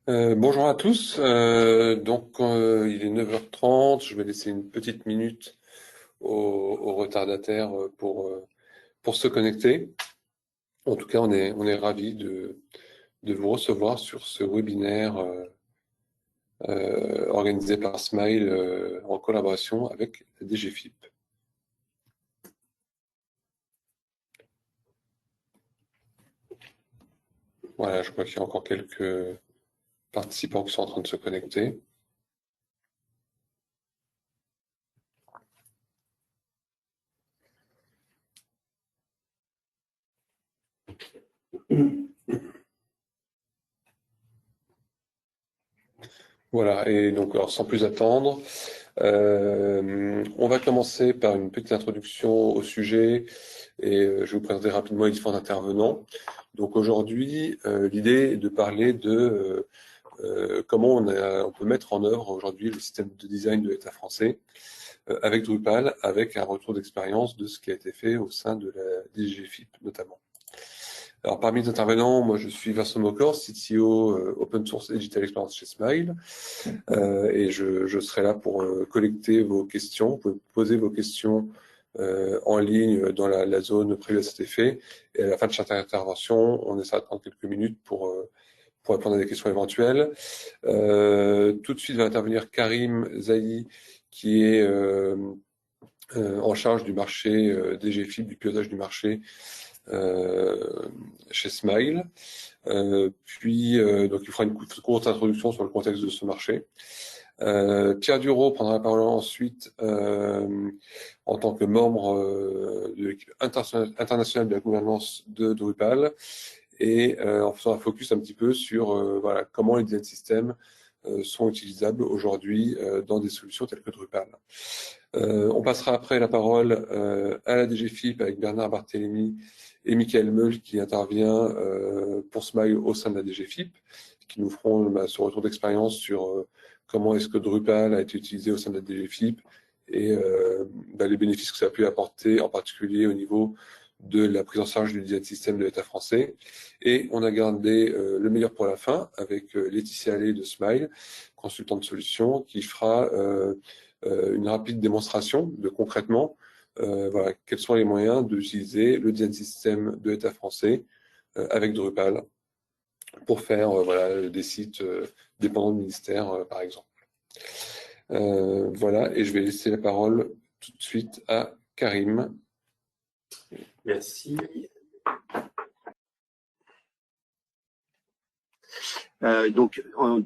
Bonjour à tous. Il est 9h30. Je vais laisser une petite minute aux retardataires pour se connecter. En tout cas, on est ravis de vous recevoir sur ce webinaire organisé par Smile en collaboration avec la DGFIP. Voilà, je crois qu'il y a encore quelques participants qui sont en train de se connecter. Voilà, et donc alors, sans plus attendre, on va commencer par une petite introduction au sujet et je vais vous présenter rapidement les différents intervenants. Donc aujourd'hui, l'idée est de parler de comment on peut mettre en œuvre aujourd'hui le système de design de l'État français avec Drupal, avec un retour d'expérience de ce qui a été fait au sein de la DGFIP notamment. Alors, parmi les intervenants, moi, je suis Vincent Mocor, CTO Open Source et Digital Experience chez Smile, et je serai là pour collecter vos questions. Vous pouvez poser vos questions en ligne dans la zone prévue à cet effet, et à la fin de chaque intervention, on essaiera de prendre quelques minutes pour répondre à des questions éventuelles. Tout de suite va intervenir Karim Zahi, qui est en charge du marché DGFIP, du pilotage du marché chez Smile. Donc il fera une courte introduction sur le contexte de ce marché. Pierre Dureau prendra la parole ensuite en tant que membre de l'équipe internationale de la gouvernance de Drupal et en faisant un focus un petit peu sur voilà, comment les design systems sont utilisables aujourd'hui dans des solutions telles que Drupal. On passera après la parole à la DGFIP avec Bernard Barthélémy et Michael Meul qui intervient pour Smile au sein de la DGFIP, qui nous feront ce retour d'expérience sur comment est-ce que Drupal a été utilisé au sein de la DGFIP et les bénéfices que ça a pu apporter, en particulier au niveau de la prise en charge du design system de l'État français. Et on a gardé le meilleur pour la fin avec Laetitia Allais de Smile, consultante de solutions, qui fera une rapide démonstration de concrètement voilà, quels sont les moyens d'utiliser le design system de l'État français avec Drupal pour faire voilà, des sites dépendants du ministère, par exemple. Voilà, et je vais laisser la parole tout de suite à Karim. Merci.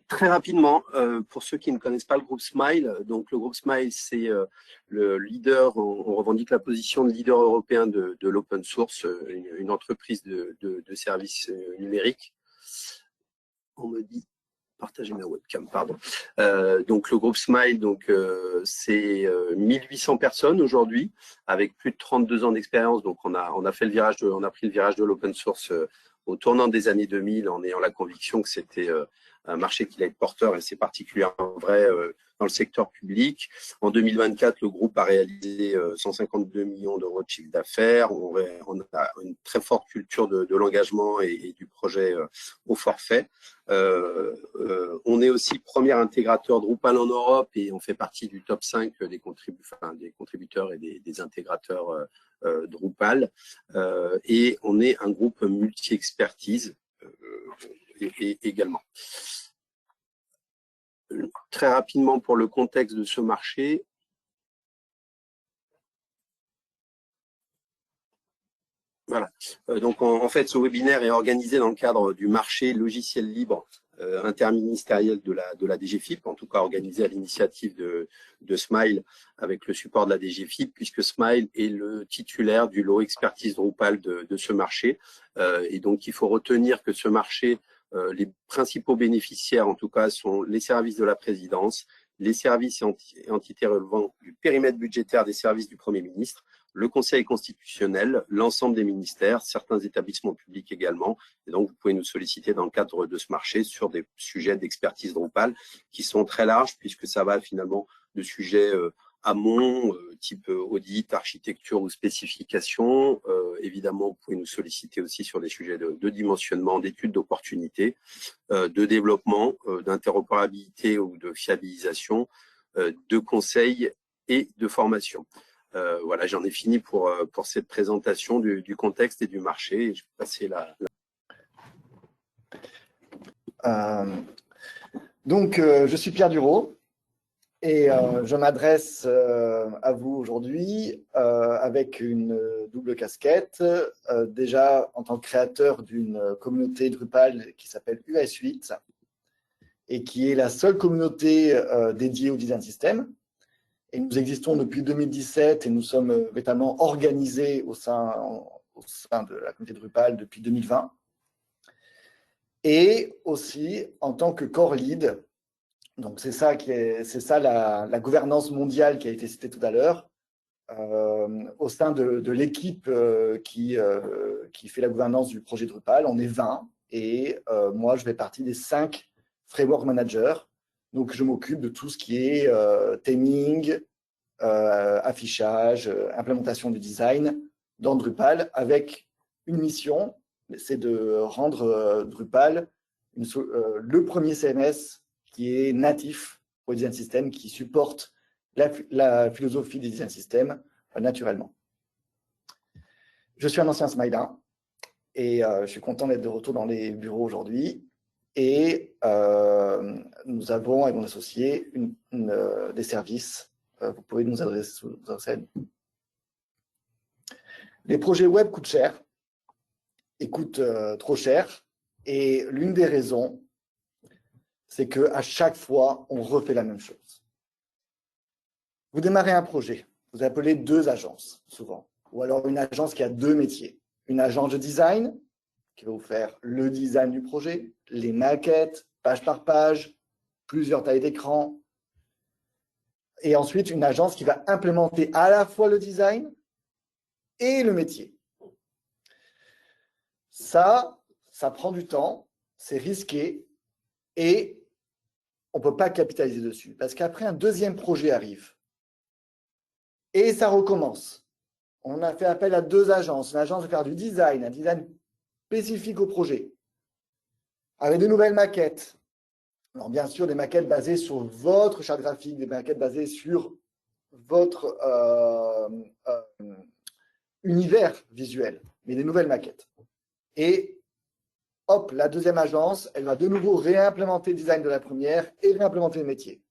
Très rapidement, pour ceux qui ne connaissent pas le groupe Smile, donc le groupe Smile, c'est le leader, on revendique la position de leader européen de l'open source, une entreprise de services numériques. On me dit partager ma webcam, pardon. Donc le groupe Smile, c'est 1800 personnes aujourd'hui, avec plus de 32 ans d'expérience. Donc on a pris le virage de l'open source au tournant des années 2000, en ayant la conviction que c'était un marché qui allait être porteur, et c'est particulièrement vrai dans le secteur public. En 2024, le groupe a réalisé 152 millions d'euros de chiffre d'affaires. On a une très forte culture de l'engagement et du projet au forfait. On est aussi premier intégrateur Drupal en Europe et on fait partie du top 5 des contributeurs et des intégrateurs Drupal. Et on est un groupe multi-expertise également. Très rapidement, pour le contexte de ce marché, voilà. Donc, en fait, ce webinaire est organisé dans le cadre du marché logiciel libre interministériel de la DGFIP, en tout cas organisé à l'initiative de Smile avec le support de la DGFIP, puisque Smile est le titulaire du lot expertise Drupal de ce marché. Et donc, il faut retenir que ce marché, les principaux bénéficiaires, en tout cas, sont les services de la présidence, les services et entités relevant du périmètre budgétaire des services du Premier ministre, le Conseil constitutionnel, l'ensemble des ministères, certains établissements publics également. Et donc, vous pouvez nous solliciter dans le cadre de ce marché sur des sujets d'expertise Drupal qui sont très larges, puisque ça va finalement de sujets amont, type audit, architecture ou spécification. Évidemment, vous pouvez nous solliciter aussi sur des sujets de dimensionnement, d'études d'opportunité, de développement, d'interopérabilité ou de fiabilisation, de conseils et de formation. Voilà, j'en ai fini pour cette présentation du contexte et du marché. Je vais passer je suis Pierre Dureau et je m'adresse à vous aujourd'hui avec une double casquette. Déjà en tant que créateur d'une communauté Drupal qui s'appelle US8 et qui est la seule communauté dédiée au design system. Et nous existons depuis 2017 et nous sommes véritablement organisés au sein de la communauté Drupal depuis 2020. Et aussi en tant que core lead, donc c'est ça la gouvernance mondiale qui a été citée tout à l'heure, au sein de l'équipe qui fait la gouvernance du projet Drupal. On est 20 et moi je fais partie des 5 framework managers. Donc je m'occupe de tout ce qui est theming, affichage, implémentation du design dans Drupal avec une mission, c'est de rendre Drupal le premier CMS qui est natif au design system, qui supporte la philosophie des design systems naturellement. Je suis un ancien Smilin et je suis content d'être de retour dans les bureaux aujourd'hui. Et nous avons, avec mon associé, des services. Vous pouvez nous adresser à nous. Les projets web coûtent cher et coûtent trop cher. Et l'une des raisons, c'est qu'à chaque fois, on refait la même chose. Vous démarrez un projet, vous appelez 2 agences, souvent. Ou alors une agence qui a 2 métiers. Une agence de design, qui va vous faire le design du projet, les maquettes, page par page, plusieurs tailles d'écran. Et ensuite, une agence qui va implémenter à la fois le design et le métier. Ça prend du temps, c'est risqué et on ne peut pas capitaliser dessus. Parce qu'après, un deuxième projet arrive et ça recommence. On a fait appel à 2 agences. Une agence va faire du design, un design spécifique au projet, avec de nouvelles maquettes. Alors, bien sûr, des maquettes basées sur votre charte graphique, des maquettes basées sur votre univers visuel, mais des nouvelles maquettes. Et hop, la deuxième agence, elle va de nouveau réimplémenter le design de la première et réimplémenter le métier.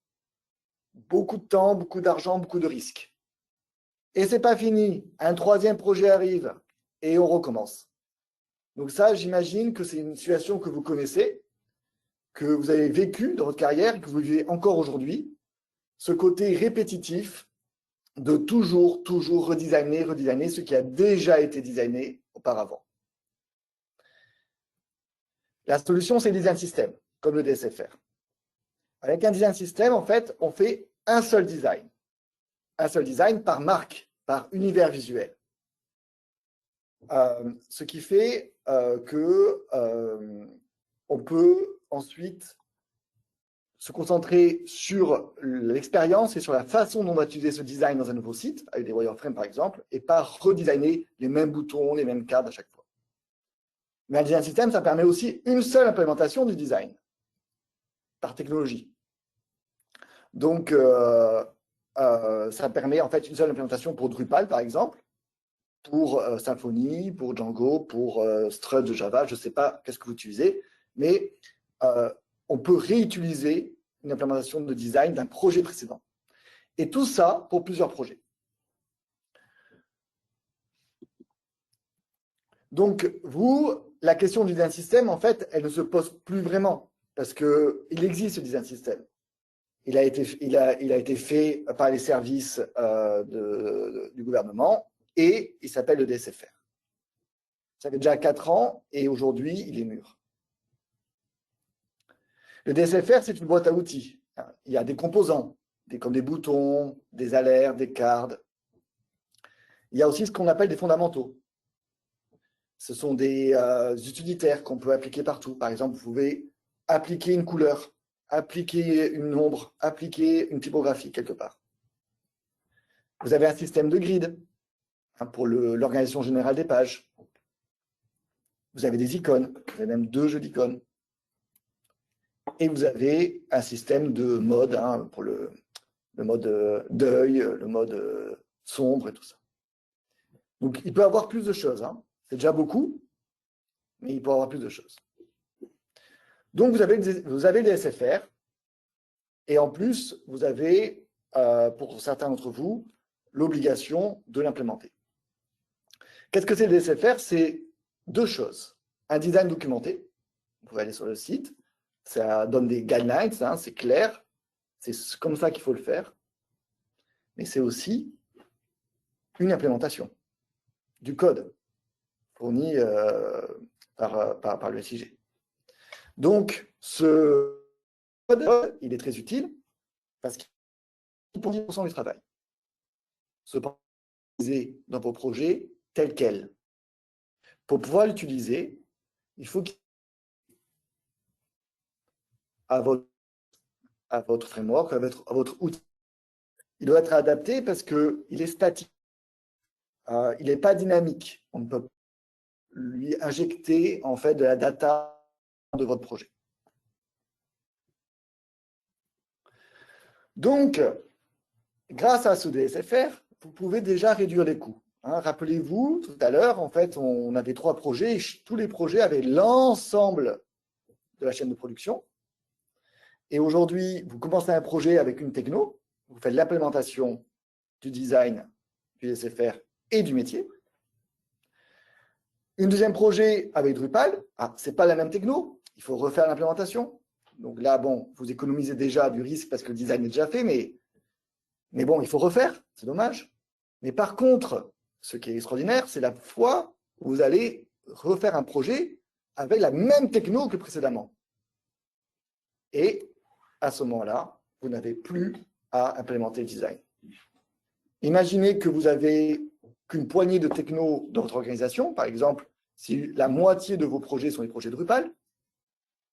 Beaucoup de temps, beaucoup d'argent, beaucoup de risques. Et c'est pas fini. Un troisième projet arrive et on recommence. Donc ça, j'imagine que c'est une situation que vous connaissez, que vous avez vécu dans votre carrière et que vous vivez encore aujourd'hui. Ce côté répétitif de toujours redesigner ce qui a déjà été designé auparavant. La solution, c'est le design system, comme le DSFR. Avec un design system, en fait, on fait un seul design. Un seul design par marque, par univers visuel. Ce qui fait on peut ensuite se concentrer sur l'expérience et sur la façon dont on va utiliser ce design dans un nouveau site, avec des wireframes par exemple, et pas redesigner les mêmes boutons, les mêmes cadres à chaque fois. Mais un design system, ça permet aussi une seule implémentation du design, par technologie. Donc, ça permet en fait une seule implémentation pour Drupal, par exemple, pour Symfony, pour Django, pour Strut de Java, je ne sais pas qu'est-ce que vous utilisez, mais on peut réutiliser une implémentation de design d'un projet précédent. Et tout ça pour plusieurs projets. Donc, la question du design system, en fait, elle ne se pose plus vraiment, parce qu'il existe ce design system. Il a été fait par les services du gouvernement et il s'appelle le DSFR. Ça fait déjà 4 ans et aujourd'hui, il est mûr. Le DSFR, c'est une boîte à outils. Il y a des composants, comme des boutons, des alertes, des cards. Il y a aussi ce qu'on appelle des fondamentaux. Ce sont des utilitaires qu'on peut appliquer partout. Par exemple, vous pouvez appliquer une couleur, appliquer une ombre, appliquer une typographie quelque part. Vous avez un système de grid pour l'organisation générale des pages. Vous avez des icônes, vous avez même 2 jeux d'icônes. Et vous avez un système de mode pour le mode deuil, le mode sombre et tout ça. Donc, il peut y avoir plus de choses. C'est déjà beaucoup, mais il peut y avoir plus de choses. Donc, vous avez les SFR. Et en plus, vous avez, pour certains d'entre vous, l'obligation de l'implémenter. Qu'est-ce que c'est le SFR? C'est 2 choses. Un design documenté. Vous pouvez aller sur le site. Ça donne des guidelines, c'est clair. C'est comme ça qu'il faut le faire. Mais c'est aussi une implémentation du code fourni par le SIG. Donc, ce code, il est très utile parce qu'il est pour 10% du travail. Cependant, utiliser dans vos projets tel quel. Pour pouvoir l'utiliser, il faut qu'il à votre framework, à votre outil. Il doit être adapté parce qu'il est statique. Il n'est pas dynamique. On ne peut pas lui injecter en fait de la data de votre projet. Donc, grâce à ce DSFR, vous pouvez déjà réduire les coûts. Rappelez-vous, tout à l'heure, en fait, on avait 3 projets. Et tous les projets avaient l'ensemble de la chaîne de production. Et aujourd'hui, vous commencez un projet avec une techno, vous faites l'implémentation du design, du DSFR et du métier. Un deuxième projet avec Drupal, ce n'est pas la même techno, il faut refaire l'implémentation. Donc là, bon, vous économisez déjà du risque parce que le design est déjà fait, mais bon, il faut refaire, c'est dommage. Mais par contre, ce qui est extraordinaire, c'est la fois où vous allez refaire un projet avec la même techno que précédemment. Et à ce moment-là, vous n'avez plus à implémenter le design. Imaginez que vous avez qu'une poignée de techno dans votre organisation. Par exemple, si la moitié de vos projets sont des projets Drupal,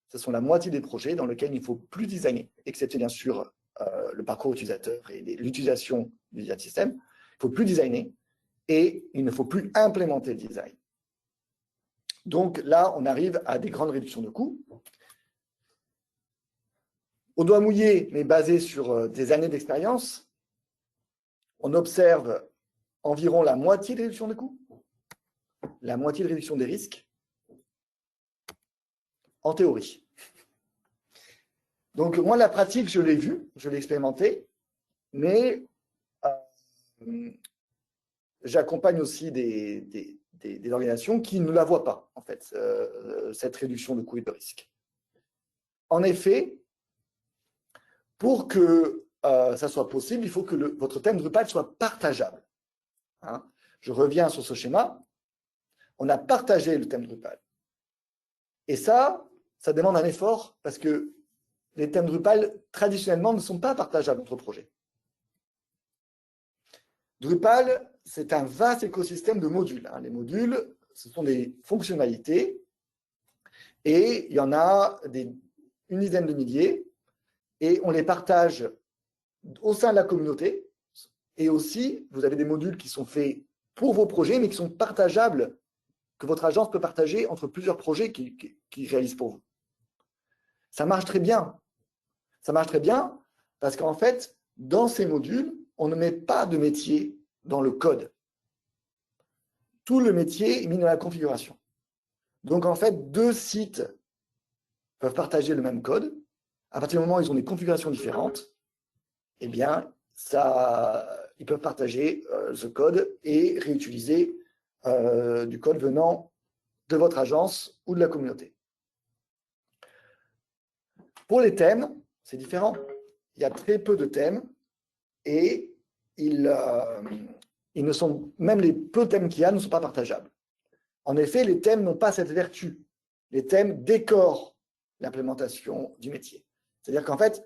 ce sont la moitié des projets dans lesquels il ne faut plus designer, excepté bien sûr le parcours utilisateur et l'utilisation du design system. Il ne faut plus designer et il ne faut plus implémenter le design. Donc là, on arrive à des grandes réductions de coûts. Au doigt mouillé, mais basé sur des années d'expérience, on observe environ la moitié de réduction des coûts, la moitié de réduction des risques, en théorie. Donc, moi, la pratique, je l'ai vue, je l'ai expérimentée, mais j'accompagne aussi des organisations qui ne la voient pas, en fait, cette réduction de coûts et de risques. En effet, pour que ça soit possible, il faut que votre thème Drupal soit partageable. Je reviens sur ce schéma. On a partagé le thème Drupal. Et ça demande un effort parce que les thèmes Drupal, traditionnellement, ne sont pas partageables entre projets. Drupal, c'est un vaste écosystème de modules. Les modules, ce sont des fonctionnalités et il y en a une dizaine de milliers et on les partage au sein de la communauté. Et aussi, vous avez des modules qui sont faits pour vos projets, mais qui sont partageables, que votre agence peut partager entre plusieurs projets qui réalisent pour vous. Ça marche très bien. Ça marche très bien parce qu'en fait, dans ces modules, on ne met pas de métier dans le code. Tout le métier est mis dans la configuration. Donc, en fait, 2 sites peuvent partager le même code. À partir du moment où ils ont des configurations différentes, eh bien, ils peuvent partager ce code et réutiliser du code venant de votre agence ou de la communauté. Pour les thèmes, c'est différent. Il y a très peu de thèmes et même les peu de thèmes qu'il y a ne sont pas partageables. En effet, les thèmes n'ont pas cette vertu. Les thèmes décorent l'implémentation du métier. C'est-à-dire qu'en fait,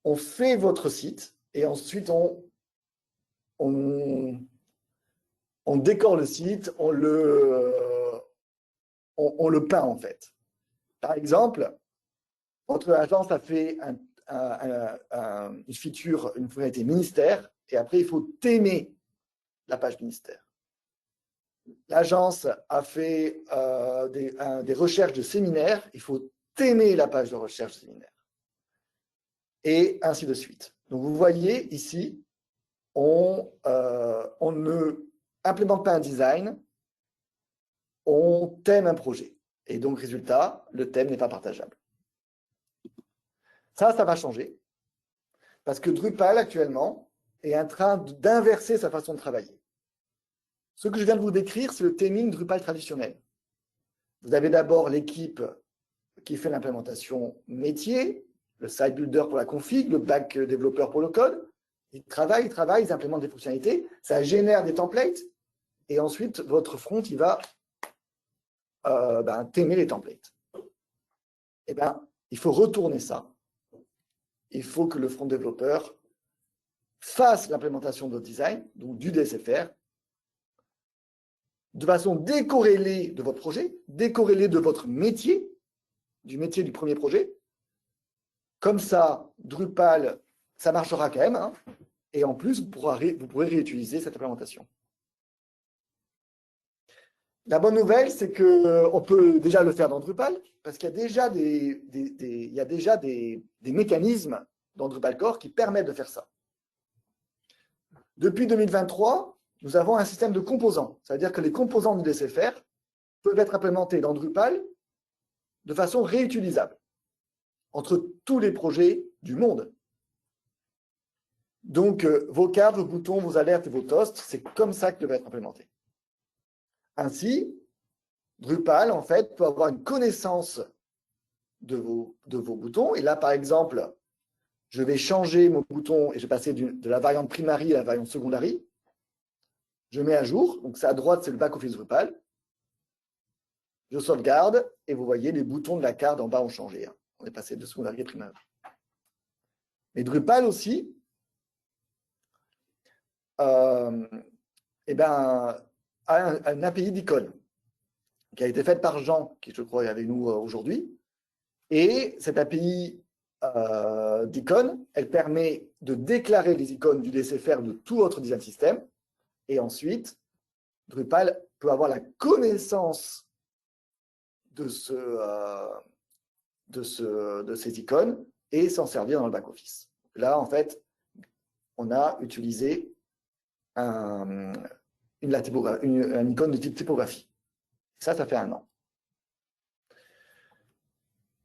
on fait votre site et ensuite on décore le site, on le peint en fait. Par exemple, votre agence a fait une feature, une fonctionnalité ministère et après, il faut thémer la page ministère. L'agence a fait des recherches de séminaires, il faut thémer la page de recherche de séminaire. Et ainsi de suite. Donc, vous voyez ici, on ne implémente pas un design, on thème un projet. Et donc, résultat, le thème n'est pas partageable. Ça va changer. Parce que Drupal, actuellement, est en train d'inverser sa façon de travailler. Ce que je viens de vous décrire, c'est le theming Drupal traditionnel. Vous avez d'abord l'équipe qui fait l'implémentation métier, le site builder pour la config, le back développeur pour le code. Ils travaillent, ils implémentent des fonctionnalités, ça génère des templates, et ensuite, votre front, il va thémer les templates. Eh bien, il faut retourner ça. Il faut que le front développeur fasse l'implémentation de votre design, donc du DSFR, de façon décorrélée de votre projet, décorrélée de votre métier, du métier du premier projet. Comme ça, Drupal, ça marchera quand même, hein, et en plus, vous pourrez réutiliser cette implémentation. La bonne nouvelle, c'est qu'on peut déjà le faire dans Drupal, parce qu'il y a déjà des mécanismes dans Drupal Core qui permettent de faire ça. Depuis 2023, nous avons un système de composants. C'est-à-dire que les composants du DSFR peuvent être implémentés dans Drupal de façon réutilisable entre tous les projets du monde. Donc, vos cadres, vos boutons, vos alertes et vos toasts, c'est comme ça qu'ils doivent être implémentés. Ainsi, Drupal, en fait, peut avoir une connaissance de vos boutons. Et là, par exemple, je vais changer mon bouton et je vais passer de la variante primary à la variante secondary. Je mets à jour. Donc, ça à droite, c'est le back-office Drupal. Je sauvegarde et vous voyez, les boutons de la carte en bas ont changé. On est passé de secondary à primary. Mais Drupal aussi, a un API d'icônes qui a été faite par Jean, qui je crois est avec nous aujourd'hui. Et cette API d'icônes, elle permet de déclarer les icônes du DSFR de tout votre design system. Et ensuite, Drupal peut avoir la connaissance de ces icônes et s'en servir dans le back-office. Là, en fait, on a utilisé une icône de type typographie. Ça fait 1 an.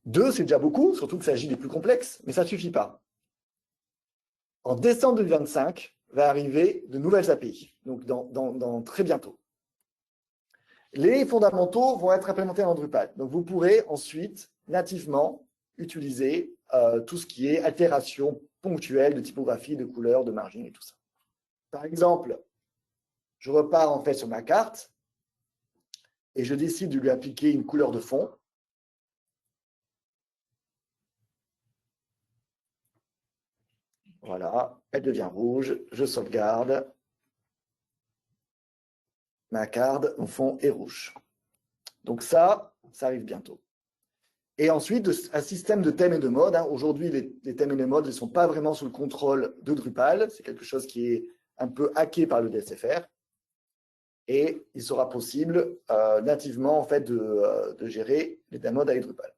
2, c'est déjà beaucoup, surtout qu'il s'agit des plus complexes, mais ça ne suffit pas. En décembre 2025, va arriver de nouvelles API, donc dans très bientôt. Les fondamentaux vont être implémentés dans Drupal. Donc, vous pourrez ensuite, nativement, utiliser tout ce qui est altération ponctuelle de typographie, de couleur, de margin et tout ça. Par exemple, je repars en fait sur ma carte et je décide de lui appliquer une couleur de fond. Voilà, elle devient rouge, je sauvegarde. Ma carte, au fond, est rouge. Donc ça arrive bientôt. Et ensuite, un système de thèmes et de modes. Aujourd'hui, les thèmes et les modes ne sont pas vraiment sous le contrôle de Drupal. C'est quelque chose qui est un peu hacké par le DSFR. Et il sera possible nativement en fait, de gérer les thèmes modes avec Drupal.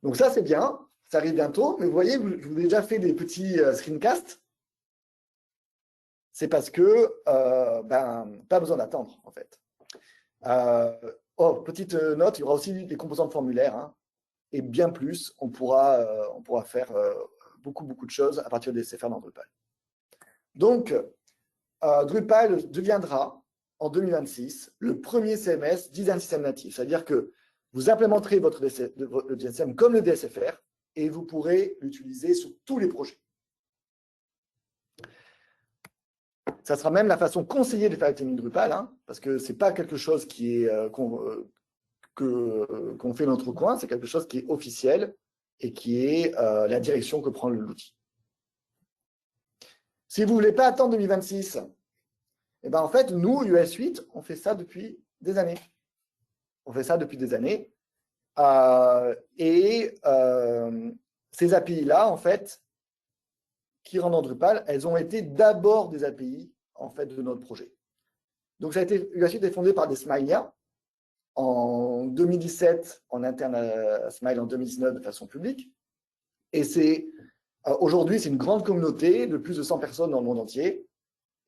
Donc ça, c'est bien. Ça arrive bientôt. Mais vous voyez, je vous ai déjà fait des petits screencasts. C'est parce que pas besoin d'attendre, en fait. Petite note, il y aura aussi des composants de formulaire, hein, et bien plus, on pourra faire beaucoup de choses à partir des DSFR dans Drupal. Donc, Drupal deviendra, en 2026, le premier CMS design system natif. C'est-à-dire que vous implémenterez votre DSM comme le DSFR et vous pourrez l'utiliser sur tous les projets. Ça sera même la façon conseillée de faire le theming Drupal, hein, parce que ce n'est pas quelque chose qui est qu'on fait dans notre coin, c'est quelque chose qui est officiel et qui est la direction que prend l'outil. Si vous ne voulez pas attendre 2026, eh ben en fait, nous, US 8, on fait ça depuis des années. On fait ça depuis des années. Ces API-là, en fait, qui rendent en Drupal, elles ont été d'abord des API en fait, de notre projet. Donc, UA Suite est fondé par des Smileys en 2017 en interne à Smile, en 2019 de façon publique. Et aujourd'hui, c'est une grande communauté de plus de 100 personnes dans le monde entier.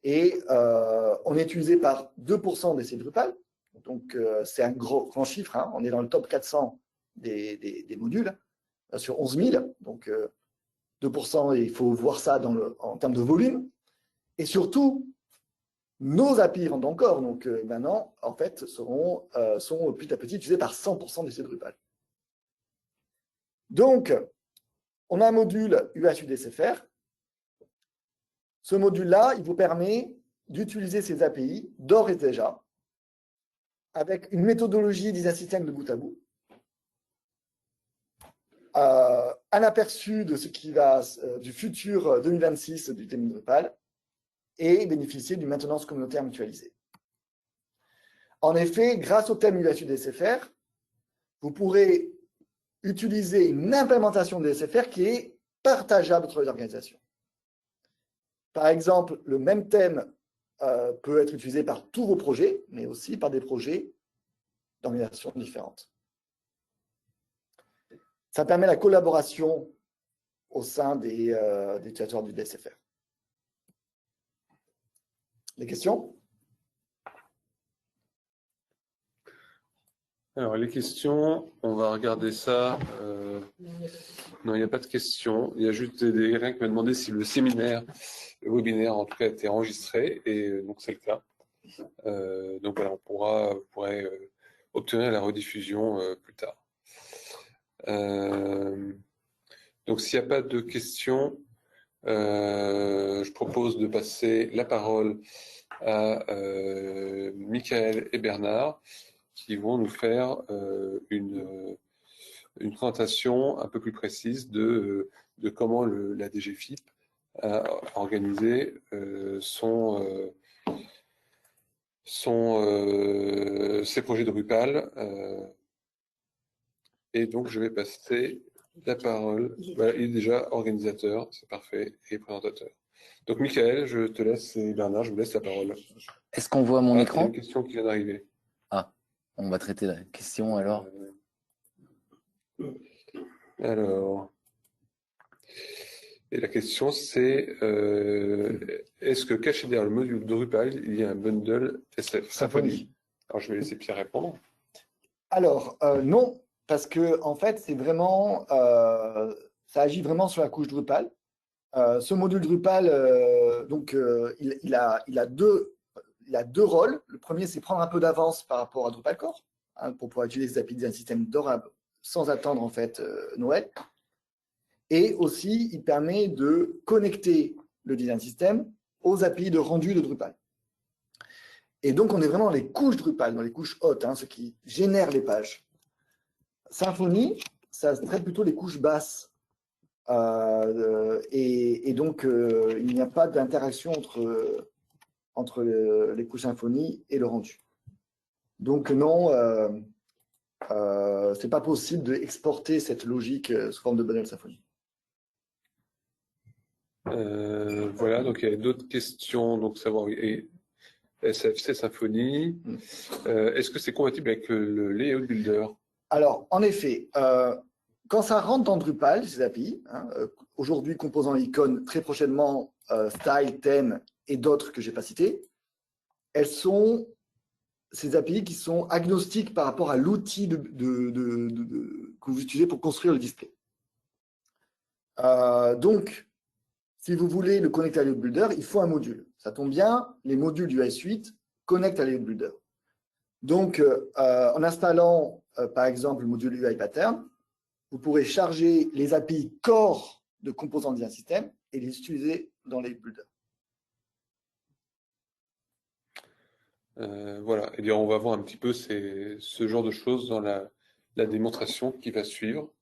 Et on est utilisé par 2% des sites Drupal. Donc, c'est un grand chiffre. Hein. On est dans le top 400 des modules sur 11 000. Donc, 2%, il faut voir ça en termes de volume. Et surtout, nos API rendent encore. Donc, maintenant, en fait, sont petit à petit utilisés par 100% des sites Drupal. Donc, on a un module UA-UDSFR. Ce module-là, il vous permet d'utiliser ces API d'ores et déjà avec une méthodologie design system de bout à bout, un aperçu de ce qui va du futur 2026 du thème Drupal et bénéficier d'une maintenance communautaire mutualisée. En effet, grâce au thème UA-UDSFR, vous pourrez utiliser une implémentation de SFR qui est partageable entre les organisations. Par exemple, le même thème peut être utilisé par tous vos projets, mais aussi par des projets d'organisations différentes. Ça permet la collaboration au sein des utilisateurs du DSFR. Des questions? Alors, les questions, on va regarder ça. Non, il n'y a pas de questions. Il y a juste quelqu'un qui m'a demandé si le séminaire, le webinaire, en tout cas, a été enregistré. Et donc, c'est le cas. Donc, voilà, vous pourrez obtenir la rediffusion plus tard. Donc, s'il n'y a pas de questions, je propose de passer la parole à Michael et Bernard, qui vont nous faire une présentation un peu plus précise de comment la DGFIP a organisé ses projets Drupal. Et donc, je vais passer la parole. Voilà, il est déjà organisateur, c'est parfait, et présentateur. Donc, Michael, je te laisse, et Bernard, je vous laisse la parole. Est-ce qu'on voit mon écran? Il y a une question qui vient d'arriver. Ah, on va traiter la question alors. Alors, et la question c'est est-ce que caché derrière le module Drupal, il y a un bundle SF Symfony? Alors, je vais laisser Pierre répondre. Alors, non, parce que en fait, c'est vraiment, ça agit vraiment sur la couche Drupal. Ce module Drupal, il a deux rôles. Le premier, c'est prendre un peu d'avance par rapport à Drupal Core, hein, pour pouvoir utiliser les API d'un système d'orable sans attendre en fait Noël. Et aussi, il permet de connecter le design system aux API de rendu de Drupal. Et donc, on est vraiment dans les couches Drupal, dans les couches hautes, hein, ce qui génère les pages. Symfony, ça traite plutôt les couches basses. Et donc, il n'y a pas d'interaction entre les couches Symfony et le rendu. Donc, non, c'est pas possible d'exporter cette logique sous forme de bundle Symfony. Voilà, donc il y a d'autres questions, donc savoir SFC Symfony. Est-ce que c'est compatible avec le Layout Builder? Alors, en effet, quand ça rentre dans Drupal, ces API, hein, aujourd'hui composant icône, très prochainement style, thème et d'autres que je n'ai pas cités, elles sont ces API qui sont agnostiques par rapport à l'outil que vous utilisez pour construire le display. Donc, si vous voulez le connecter à Layout Builder, il faut un module. Ça tombe bien, les modules du S8 connectent à Layout Builder. Donc, en installant, par exemple, le module UI Pattern, vous pourrez charger les API core de composants d'un système et les utiliser dans Layout Builder. Voilà, et bien on va voir un petit peu ce genre de choses dans la démonstration qui va suivre.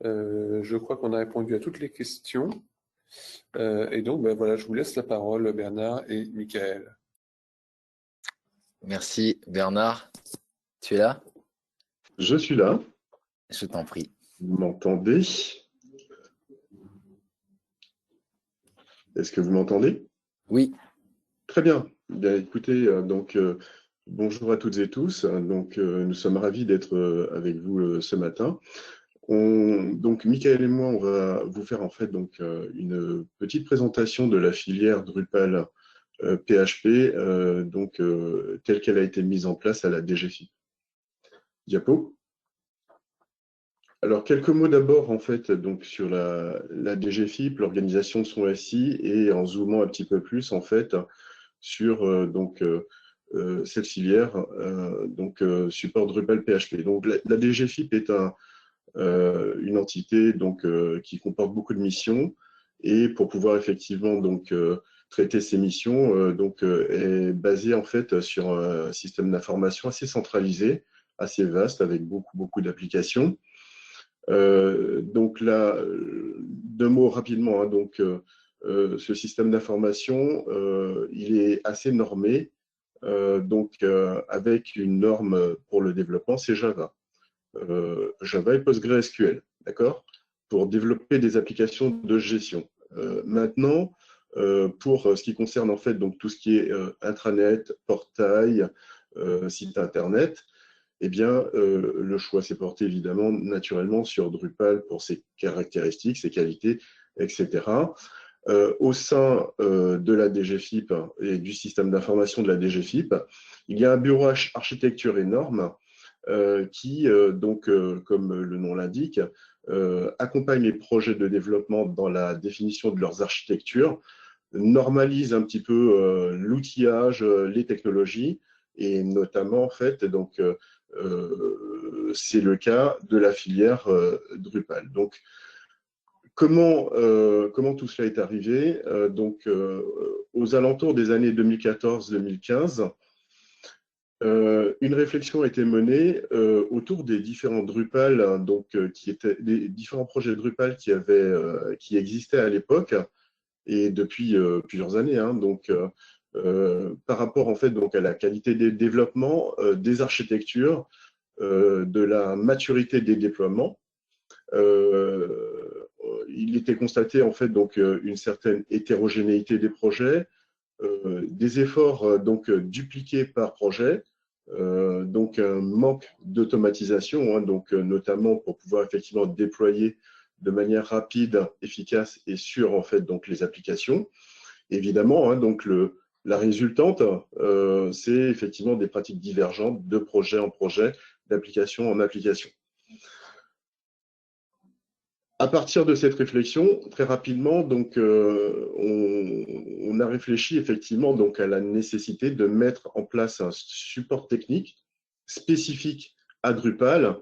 Je crois qu'on a répondu à toutes les questions. Et donc, ben voilà, je vous laisse la parole, Bernard et Michael. Merci Bernard. Tu es là? Je suis là. Je t'en prie. Vous m'entendez? Est-ce que vous m'entendez? Oui. Très bien. Bien, écoutez, bonjour à toutes et tous. Donc, nous sommes ravis d'être avec vous ce matin. Donc, Michael et moi, on va vous faire en fait donc une petite présentation de la filière Drupal PHP, telle qu'elle a été mise en place à la DGFiP. Diapo. Alors, quelques mots d'abord en fait donc sur la DGFiP, l'organisation de son SI, et en zoomant un petit peu plus en fait sur cette filière support Drupal PHP. Donc, la DGFiP est une entité qui comporte beaucoup de missions, et pour pouvoir effectivement traiter ces missions est basée en fait sur un système d'information assez centralisé, assez vaste, avec beaucoup d'applications. Donc là, deux mots rapidement. Ce système d'information, il est assez normé, avec une norme pour le développement, c'est Java. Java et PostgreSQL, d'accord, pour développer des applications de gestion. Maintenant, pour ce qui concerne en fait donc tout ce qui est intranet, portail, site internet, eh bien, le choix s'est porté évidemment naturellement sur Drupal pour ses caractéristiques, ses qualités, etc. Au sein de la DGFiP et du système d'information de la DGFiP, il y a un bureau architecture et normes qui, comme le nom l'indique, accompagne les projets de développement dans la définition de leurs architectures, normalise un petit peu l'outillage, les technologies, et notamment en fait c'est le cas de la filière Drupal. Donc, comment tout cela est arrivé? Aux alentours des années 2014-2015, une réflexion a été menée autour des différents Drupal, qui étaient des différents projets Drupal qui existaient à l'époque et depuis plusieurs années. Par rapport en fait à la qualité des développements, des architectures, de la maturité des déploiements. Il était constaté en fait une certaine hétérogénéité des projets, des efforts dupliqués par projet, un manque d'automatisation, notamment pour pouvoir effectivement déployer de manière rapide, efficace et sûre en fait les applications. Évidemment, la résultante, c'est effectivement des pratiques divergentes de projet en projet, d'application en application. À partir de cette réflexion, très rapidement, on a réfléchi effectivement à la nécessité de mettre en place un support technique spécifique à Drupal,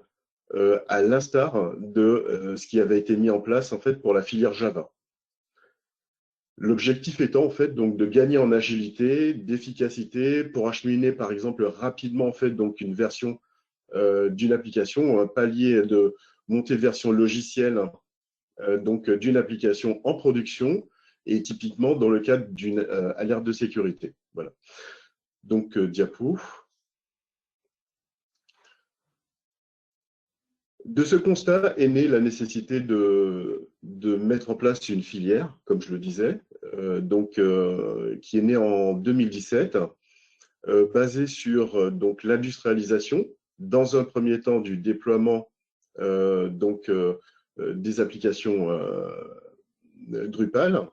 à l'instar de ce qui avait été mis en place en fait pour la filière Java. L'objectif étant en fait de gagner en agilité, d'efficacité, pour acheminer par exemple rapidement en fait une version d'une application, un palier de montée de version logicielle d'une application en production, et typiquement dans le cadre d'une alerte de sécurité. Voilà. Donc, diapo. De ce constat est née la nécessité de mettre en place une filière, comme je le disais, qui est née en 2017, basée sur l'industrialisation, dans un premier temps du déploiement des applications Drupal,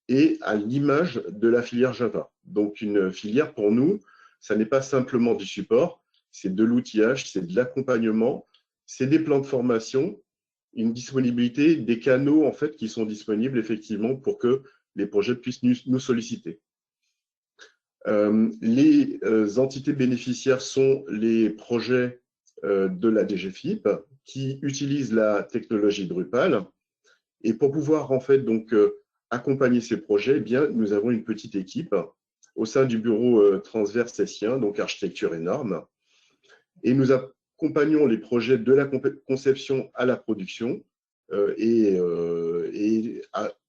et à l'image de la filière Java. Donc, une filière, pour nous, ça n'est pas simplement du support, c'est de l'outillage, c'est de l'accompagnement, c'est des plans de formation, une disponibilité, des canaux en fait qui sont disponibles effectivement pour que les projets puissent nous solliciter. Les entités bénéficiaires sont les projets de la DGFiP qui utilisent la technologie Drupal. Et pour pouvoir en fait accompagner ces projets, eh bien, nous avons une petite équipe au sein du bureau transverse SI1, donc architecture et normes. Et nous accompagnons les projets de la conception à la production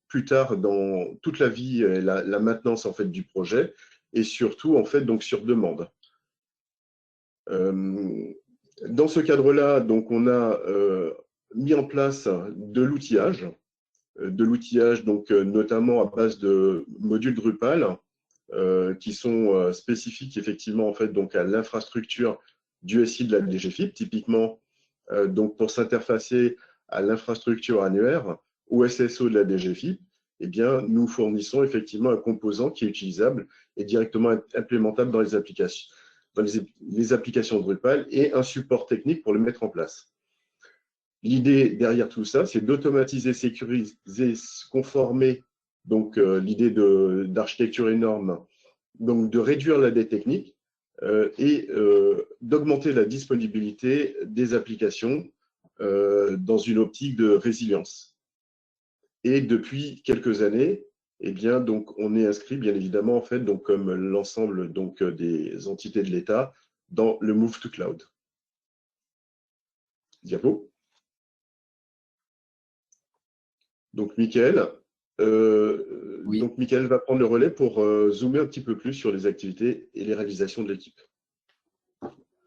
plus tard dans toute la vie, la maintenance en fait du projet, et surtout en fait sur demande. Dans ce cadre-là, on a mis en place de l'outillage de l'outillage, donc notamment à base de modules Drupal qui sont spécifiques effectivement en fait donc à l'infrastructure du SI de la DGFiP, typiquement donc pour s'interfacer à l'infrastructure annuaire ou SSO de la DGFiP, eh bien nous fournissons effectivement un composant qui est utilisable et directement implémentable dans les applications Drupal et un support technique pour le mettre en place. L'idée derrière tout ça, c'est d'automatiser, sécuriser, conformer, donc l'idée d'architecture énorme, donc de réduire la dette technique et d'augmenter la disponibilité des applications dans une optique de résilience. Et depuis quelques années, eh bien, donc, on est inscrit, bien évidemment, en fait, donc, comme l'ensemble donc, des entités de l'État, dans le Move to Cloud. Diapo. Donc, Mickaël, Oui. donc, Mickaël va prendre le relais pour zoomer un petit peu plus sur les activités et les réalisations de l'équipe.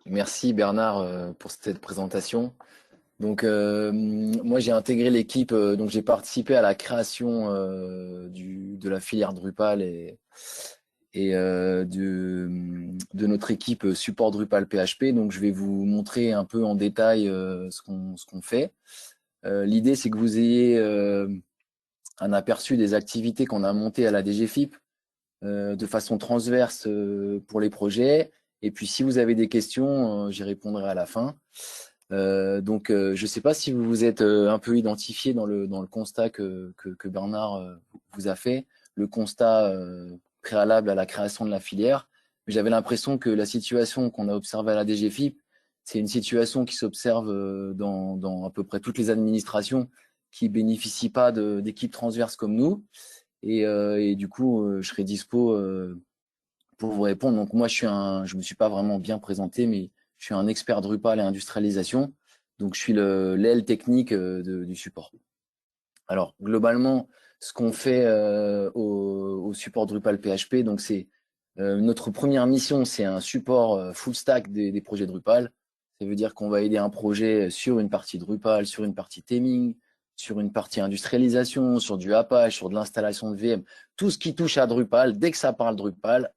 Merci Bernard pour cette présentation. Donc moi j'ai intégré l'équipe, donc j'ai participé à la création de la filière Drupal et de notre équipe support Drupal PHP. Donc je vais vous montrer un peu en détail ce qu'on fait. L'idée c'est que vous ayez un aperçu des activités qu'on a montées à la DGFiP de façon transverse pour les projets. Et puis si vous avez des questions, j'y répondrai à la fin. Donc, je ne sais pas si vous vous êtes un peu identifié dans le constat que Bernard vous a fait, le constat préalable à la création de la filière. Mais j'avais l'impression que la situation qu'on a observée à la DGFiP, c'est une situation qui s'observe dans à peu près toutes les administrations qui bénéficient pas d'équipes transverses comme nous. Et du coup, je serai dispo pour vous répondre. Donc moi, je me suis pas vraiment bien présenté, mais je suis un expert Drupal et industrialisation. Donc, je suis l'aile technique du support. Alors, globalement, ce qu'on fait au support Drupal PHP, donc c'est notre première mission, c'est un support full stack des projets Drupal. Ça veut dire qu'on va aider un projet sur une partie Drupal, sur une partie theming, sur une partie industrialisation, sur du Apache, sur de l'installation de VM. Tout ce qui touche à Drupal, dès que ça parle Drupal,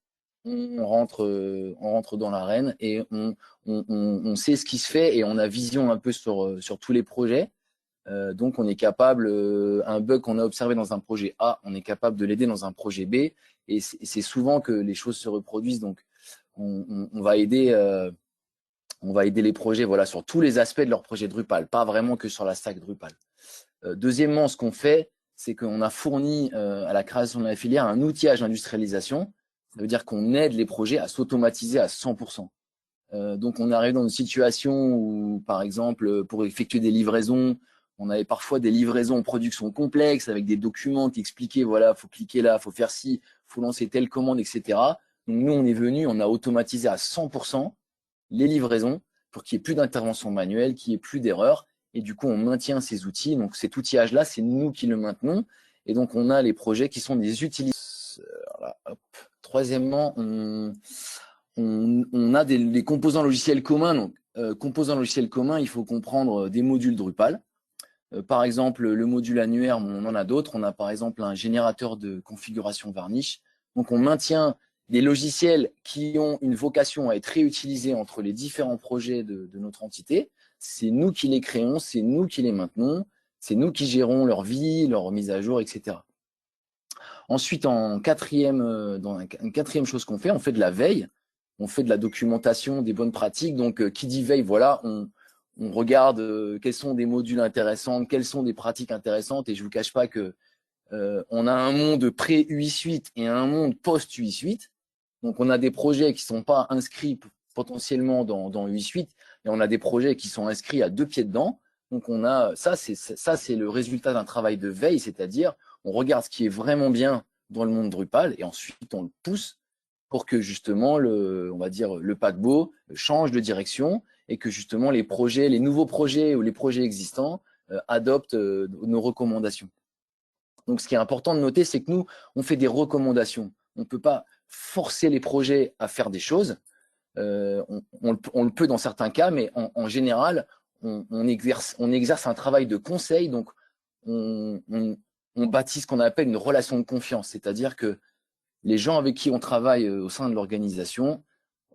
on rentre dans l'arène et on sait ce qui se fait et on a vision un peu sur tous les projets. Donc, on est capable, un bug qu'on a observé dans un projet A, on est capable de l'aider dans un projet B. Et c'est souvent que les choses se reproduisent. Donc, on va aider les projets voilà, sur tous les aspects de leur projet Drupal, pas vraiment que sur la stack Drupal. Deuxièmement, ce qu'on fait, c'est qu'on a fourni à la création de la filière un outillage d'industrialisation. Ça veut dire qu'on aide les projets à s'automatiser à 100%. Donc, on arrive dans une situation où, par exemple, pour effectuer des livraisons, on avait parfois des livraisons en production complexes avec des documents qui expliquaient, voilà, faut cliquer là, faut faire ci, faut lancer telle commande, etc. Donc, nous, on est venu, on a automatisé à 100% les livraisons pour qu'il n'y ait plus d'intervention manuelle, qu'il n'y ait plus d'erreurs. Et du coup, on maintient ces outils. Donc, cet outillage-là, c'est nous qui le maintenons. Et donc, on a les projets qui sont des utilisateurs. Voilà, hop. Troisièmement, on a des composants logiciels communs. Donc, composants logiciels communs, il faut comprendre des modules Drupal. Par exemple, le module annuaire, on en a d'autres. On a par exemple un générateur de configuration Varnish. Donc, on maintient des logiciels qui ont une vocation à être réutilisés entre les différents projets de notre entité. C'est nous qui les créons, c'est nous qui les maintenons, c'est nous qui gérons leur vie, leur mise à jour, etc. Ensuite, une quatrième chose qu'on fait, on fait de la veille, on fait de la documentation, des bonnes pratiques. Donc, qui dit veille, voilà, on regarde quels sont des modules intéressants, quelles sont des pratiques intéressantes. Et je vous cache pas que on a un monde pré-UI Suite et un monde post-UI Suite. Donc, on a des projets qui sont pas inscrits potentiellement dans UI Suite, et on a des projets qui sont inscrits à 2 pieds dedans. Donc, on a ça, c'est le résultat d'un travail de veille, c'est-à-dire on regarde ce qui est vraiment bien dans le monde Drupal et ensuite on le pousse pour que justement on va dire le paquebot change de direction et que justement les nouveaux projets ou les projets existants adoptent nos recommandations. Donc, ce qui est important de noter, c'est que nous, on fait des recommandations. On ne peut pas forcer les projets à faire des choses. On le peut dans certains cas, mais en général, on exerce un travail de conseil. Donc, on on bâtit ce qu'on appelle une relation de confiance, c'est-à-dire que les gens avec qui on travaille au sein de l'organisation,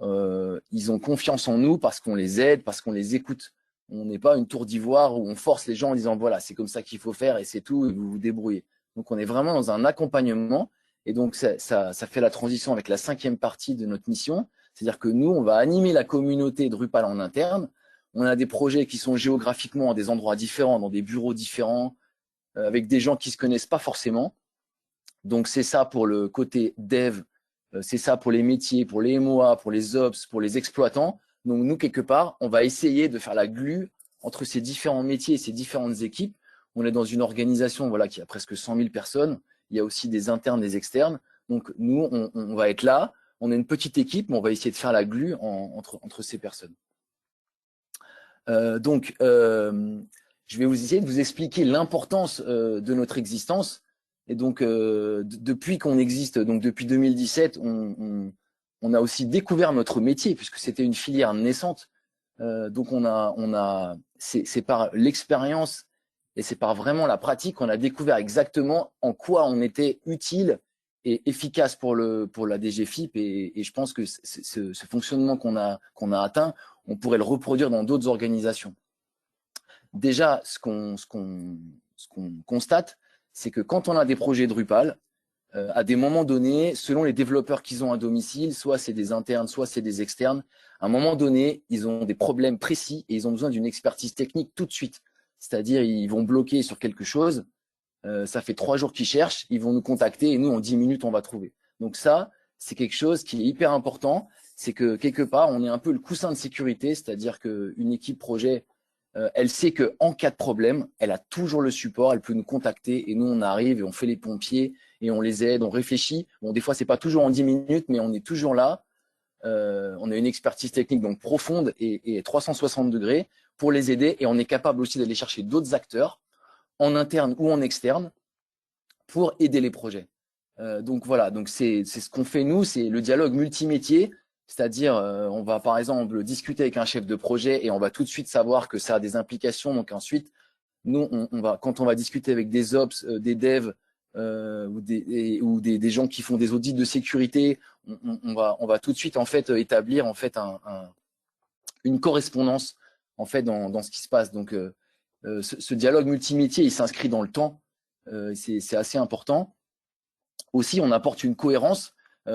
ils ont confiance en nous parce qu'on les aide, parce qu'on les écoute. On n'est pas une tour d'ivoire où on force les gens en disant voilà, c'est comme ça qu'il faut faire et c'est tout, et vous vous débrouillez. Donc on est vraiment dans un accompagnement, et donc ça fait la transition avec la 5e partie de notre mission, c'est-à-dire que nous, on va animer la communauté Drupal en interne. On a des projets qui sont géographiquement à des endroits différents, dans des bureaux différents, avec des gens qui ne se connaissent pas forcément. Donc c'est ça pour le côté dev, c'est ça pour les métiers, pour les MOA, pour les ops, pour les exploitants. Donc nous, quelque part, on va essayer de faire la glue entre ces différents métiers et ces différentes équipes. On est dans une organisation voilà, qui a presque 100 000 personnes. Il y a aussi des internes, des externes. Donc nous, on va être là. On est une petite équipe, mais on va essayer de faire la glue entre ces personnes. Je vais essayer de vous expliquer l'importance de notre existence. Et donc, depuis qu'on existe, donc depuis 2017, on a aussi découvert notre métier puisque c'était une filière naissante. Donc, c'est par l'expérience et c'est par vraiment la pratique qu'on a découvert exactement en quoi on était utile et efficace pour la DGFiP. Et je pense que ce fonctionnement qu'on a atteint, on pourrait le reproduire dans d'autres organisations. Déjà, ce qu'on constate, c'est que quand on a des projets Drupal, à des moments donnés, selon les développeurs qu'ils ont à domicile, soit c'est des internes, soit c'est des externes, à un moment donné, ils ont des problèmes précis et ils ont besoin d'une expertise technique tout de suite. C'est-à-dire, ils vont bloquer sur quelque chose, ça fait 3 jours qu'ils cherchent, ils vont nous contacter et nous, en 10 minutes, on va trouver. Donc ça, c'est quelque chose qui est hyper important. C'est que quelque part, on est un peu le coussin de sécurité, c'est-à-dire qu'une équipe projet, elle sait qu'en cas de problème, elle a toujours le support, elle peut nous contacter et nous, on arrive et on fait les pompiers et on les aide, on réfléchit. Bon, des fois, c'est pas toujours en 10 minutes, mais on est toujours là. On a une expertise technique donc profonde et 360 degrés pour les aider et on est capable aussi d'aller chercher d'autres acteurs en interne ou en externe pour aider les projets. Donc voilà, donc c'est ce qu'on fait nous, c'est le dialogue multimétier. C'est-à-dire, on va par exemple discuter avec un chef de projet et on va tout de suite savoir que ça a des implications. Donc ensuite, nous, quand on va discuter avec des ops, des devs ou des gens qui font des audits de sécurité, on va tout de suite en fait établir en fait une correspondance en fait dans ce qui se passe. Donc ce dialogue multimétier, il s'inscrit dans le temps. C'est assez important. Aussi, on apporte une cohérence.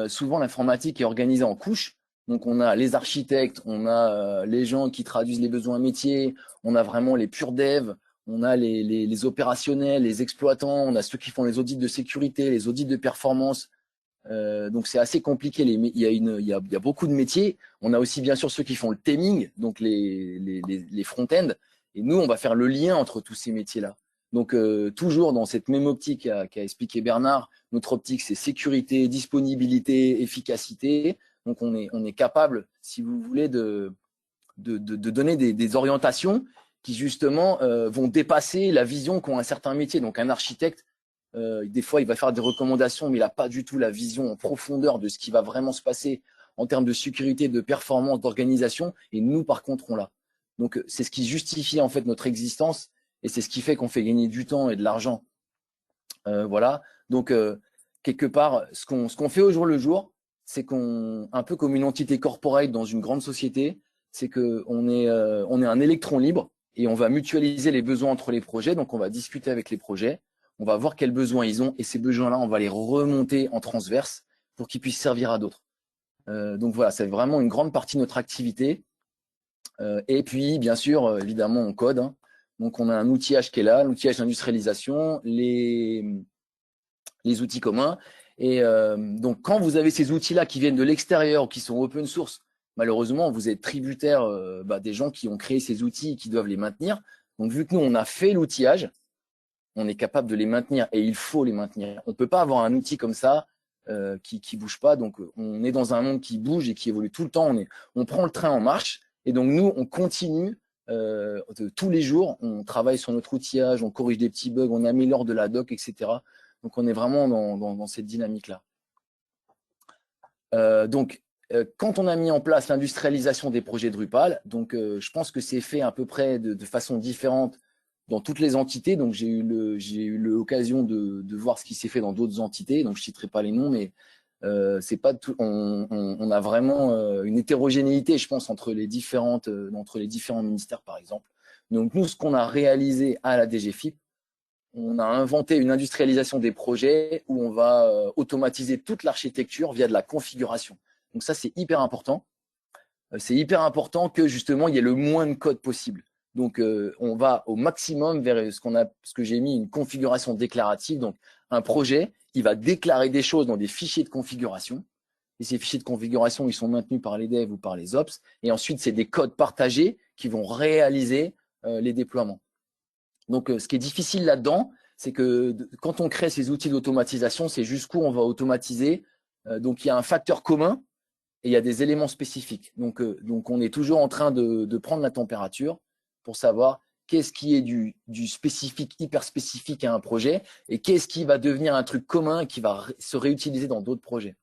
Souvent, l'informatique est organisée en couches. Donc, on a les architectes, on a les gens qui traduisent les besoins métiers, on a vraiment les purs devs, on a les opérationnels, les exploitants, on a ceux qui font les audits de sécurité, les audits de performance. Donc, c'est assez compliqué. Il y a beaucoup de métiers. On a aussi, bien sûr, ceux qui font le theming, donc les front-end. Et nous, on va faire le lien entre tous ces métiers-là. Donc, toujours dans cette même optique qu'a expliqué Bernard, notre optique, c'est sécurité, disponibilité, efficacité. Donc, on est capable, si vous voulez, de donner des orientations qui, justement, vont dépasser la vision qu'ont un certain métier. Donc, un architecte, des fois, il va faire des recommandations, mais il n'a pas du tout la vision en profondeur de ce qui va vraiment se passer en termes de sécurité, de performance, d'organisation. Et nous, par contre, on l'a. Donc, c'est ce qui justifie, en fait, notre existence. Et c'est ce qui fait qu'on fait gagner du temps et de l'argent. Voilà. Donc, quelque part, ce qu'on fait au jour le jour, c'est un peu comme une entité corporate dans une grande société, c'est qu'on est un électron libre et on va mutualiser les besoins entre les projets. Donc, on va discuter avec les projets, on va voir quels besoins ils ont et ces besoins-là, on va les remonter en transverse pour qu'ils puissent servir à d'autres. Donc, voilà, c'est vraiment une grande partie de notre activité. Et puis, bien sûr, évidemment, on code. Hein. Donc, on a un outillage qui est là, l'outillage d'industrialisation, les outils communs. Et donc, quand vous avez ces outils-là qui viennent de l'extérieur ou qui sont open source, malheureusement, vous êtes tributaire des gens qui ont créé ces outils et qui doivent les maintenir. Donc, vu que nous, on a fait l'outillage, on est capable de les maintenir et il faut les maintenir. On ne peut pas avoir un outil comme ça qui ne bouge pas. Donc, on est dans un monde qui bouge et qui évolue tout le temps. On prend le train en marche et donc, nous, on continue tous les jours. On travaille sur notre outillage, on corrige des petits bugs, on améliore de la doc, etc. Donc, on est vraiment dans cette dynamique-là. Quand on a mis en place l'industrialisation des projets Drupal, donc je pense que c'est fait à peu près de façon différente dans toutes les entités. Donc, j'ai eu l'occasion de voir ce qui s'est fait dans d'autres entités. Donc, je citerai pas les noms, mais c'est pas tout, on a vraiment une hétérogénéité, je pense, entre les différents ministères, par exemple. Donc, nous, ce qu'on a réalisé à la DGFiP, on a inventé une industrialisation des projets où on va automatiser toute l'architecture via de la configuration. Donc ça, c'est hyper important. C'est hyper important que justement, il y ait le moins de code possible. Donc, on va au maximum vers ce que j'ai mis une configuration déclarative. Donc, un projet, il va déclarer des choses dans des fichiers de configuration. Et ces fichiers de configuration, ils sont maintenus par les devs ou par les ops. Et ensuite, c'est des codes partagés qui vont réaliser les déploiements. Donc, ce qui est difficile là-dedans, c'est que quand on crée ces outils d'automatisation, c'est jusqu'où on va automatiser. Donc, il y a un facteur commun et il y a des éléments spécifiques. Donc on est toujours en train de prendre la température pour savoir qu'est-ce qui est du spécifique, hyper spécifique à un projet et qu'est-ce qui va devenir un truc commun qui va se réutiliser dans d'autres projets.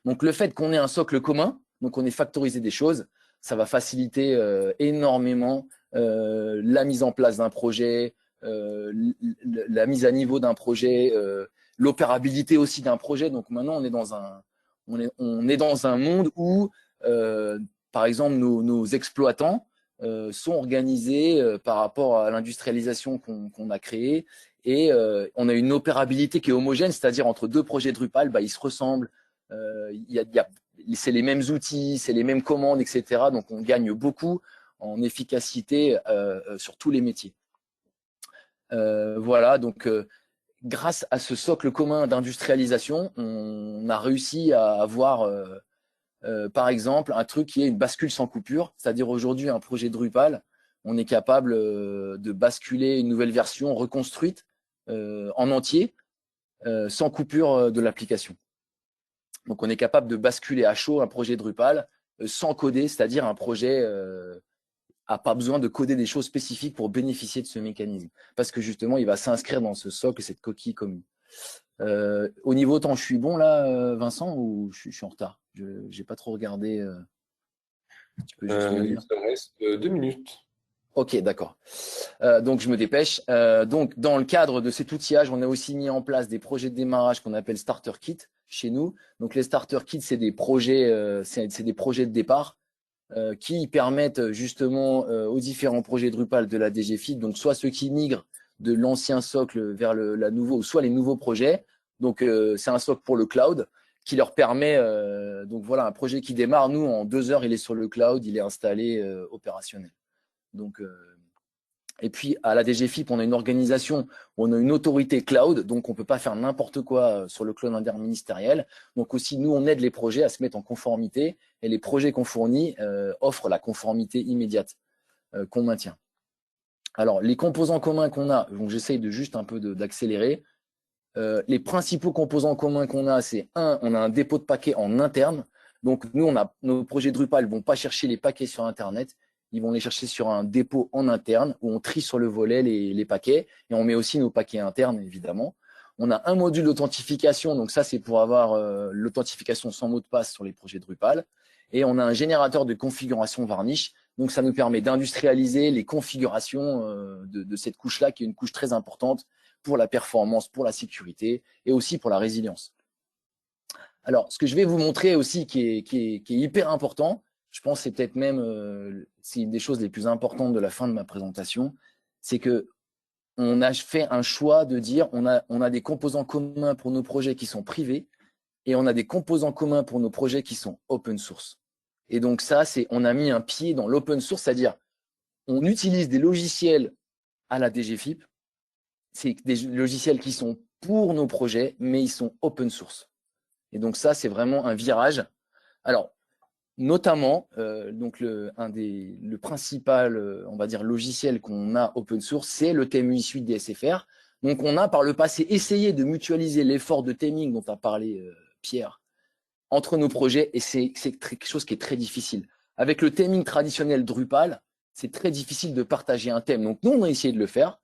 Donc, le fait qu'on ait un socle commun, donc on ait factorisé des choses, ça va faciliter énormément la mise en place d'un projet, la mise à niveau d'un projet, l'opérabilité aussi d'un projet. Donc maintenant, on est dans un monde où, par exemple, nos exploitants sont organisés par rapport à l'industrialisation qu'on a créée et on a une opérabilité qui est homogène, c'est-à-dire entre deux projets Drupal, ils se ressemblent, c'est les mêmes outils, c'est les mêmes commandes, etc. Donc on gagne beaucoup en efficacité sur tous les métiers. Voilà, donc grâce à ce socle commun d'industrialisation, on a réussi à avoir, par exemple, un truc qui est une bascule sans coupure. C'est-à-dire aujourd'hui, un projet Drupal, on est capable de basculer une nouvelle version reconstruite en entier, sans coupure de l'application. Donc, on est capable de basculer à chaud un projet Drupal sans coder, c'est-à-dire un projet n'a pas besoin de coder des choses spécifiques pour bénéficier de ce mécanisme. Parce que justement, il va s'inscrire dans ce socle, cette coquille commune. Au niveau temps, je suis bon là, Vincent, ou je suis en retard? Je n'ai pas trop regardé. Tu peux juste me dire. Il reste 2 minutes. Ok, d'accord. Donc, je me dépêche. Donc, dans le cadre de cet outillage, on a aussi mis en place des projets de démarrage qu'on appelle Starter Kit chez nous. Donc, les Starter Kits, c'est des projets, c'est des projets de départ qui permettent justement aux différents projets Drupal de la DGFiP, donc soit ceux qui migrent de l'ancien socle vers la nouveau, soit les nouveaux projets. Donc, c'est un socle pour le cloud qui leur permet, donc voilà, un projet qui démarre, nous, en 2 heures, il est sur le cloud, il est installé, opérationnel. Donc, et puis, à la DGFiP, on a une organisation, on a une autorité cloud, donc on ne peut pas faire n'importe quoi sur le cloud interministériel. Donc aussi, nous, on aide les projets à se mettre en conformité et les projets qu'on fournit offrent la conformité immédiate qu'on maintient. Alors, les composants communs qu'on a, donc j'essaye de juste un peu d'accélérer. Les principaux composants communs qu'on a, c'est on a un dépôt de paquets en interne. Donc, nous, nos projets Drupal ne vont pas chercher les paquets sur Internet. Ils vont les chercher sur un dépôt en interne où on trie sur le volet les paquets et on met aussi nos paquets internes, évidemment. On a un module d'authentification, donc ça, c'est pour avoir l'authentification sans mot de passe sur les projets Drupal. Et on a un générateur de configuration Varnish. Donc, ça nous permet d'industrialiser les configurations de cette couche-là, qui est une couche très importante pour la performance, pour la sécurité et aussi pour la résilience. Alors, ce que je vais vous montrer aussi qui est hyper important, je pense que c'est peut-être même c'est une des choses les plus importantes de la fin de ma présentation, c'est que on a fait un choix de dire on a des composants communs pour nos projets qui sont privés et on a des composants communs pour nos projets qui sont open source. Et donc ça, on a mis un pied dans l'open source, c'est-à-dire on utilise des logiciels à la DGFiP, c'est des logiciels qui sont pour nos projets, mais ils sont open source. Et donc ça, c'est vraiment un virage. Alors, notamment, donc le principal, on va dire, logiciel qu'on a open source, c'est le TMUI Suite DSFR. Donc, on a par le passé essayé de mutualiser l'effort de taming dont a parlé Pierre entre nos projets et c'est quelque chose qui est très difficile. Avec le taming traditionnel Drupal, c'est très difficile de partager un thème. Donc, nous, on a essayé de le faire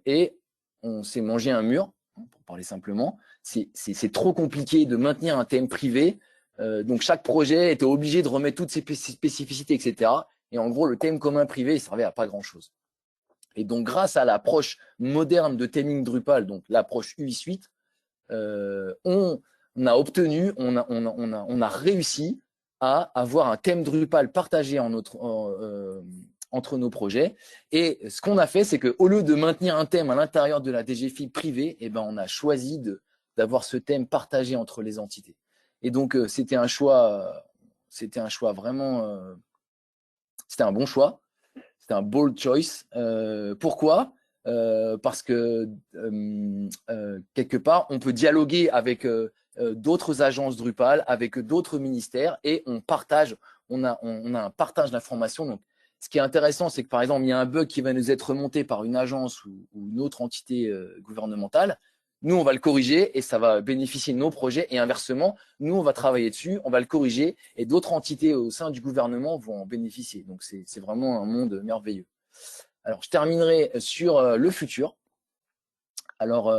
et on s'est mangé un mur, pour parler simplement. C'est trop compliqué de maintenir un thème privé. Donc, chaque projet était obligé de remettre toutes ses spécificités, etc. Et en gros, le thème commun privé, il servait à pas grand-chose. Et donc, grâce à l'approche moderne de theming Drupal, donc l'approche UI Suite, on a réussi à avoir un thème Drupal partagé entre nos projets. Et ce qu'on a fait, c'est qu'au lieu de maintenir un thème à l'intérieur de la DGFIP privée, eh ben, on a choisi d'avoir ce thème partagé entre les entités. Et donc, c'était un choix vraiment, c'était un bon choix. C'était un bold choice. Pourquoi? Parce que quelque part, on peut dialoguer avec d'autres agences Drupal, avec d'autres ministères, et on a un partage d'informations. Donc, ce qui est intéressant, c'est que par exemple, il y a un bug qui va nous être remonté par une agence ou une autre entité gouvernementale. Nous, on va le corriger et ça va bénéficier de nos projets. Et inversement, nous, on va travailler dessus, on va le corriger et d'autres entités au sein du gouvernement vont en bénéficier. Donc, c'est vraiment un monde merveilleux. Alors, je terminerai sur le futur. Alors,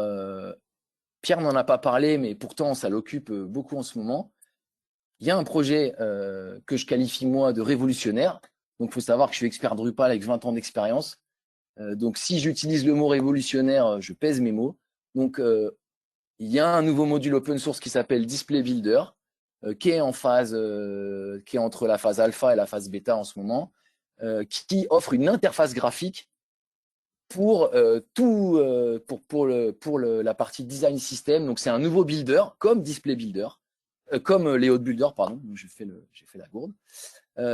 Pierre n'en a pas parlé, mais pourtant, ça l'occupe beaucoup en ce moment. Il y a un projet que je qualifie, moi, de révolutionnaire. Donc, il faut savoir que je suis expert Drupal avec 20 ans d'expérience. Donc, si j'utilise le mot révolutionnaire, je pèse mes mots. Donc, il y a un nouveau module open source qui s'appelle Display Builder, qui est entre la phase alpha et la phase bêta en ce moment, qui offre une interface graphique pour la partie design system. Donc, c'est un nouveau builder comme Display Builder, comme Layout Builder, pardon. J'ai fait la gourde.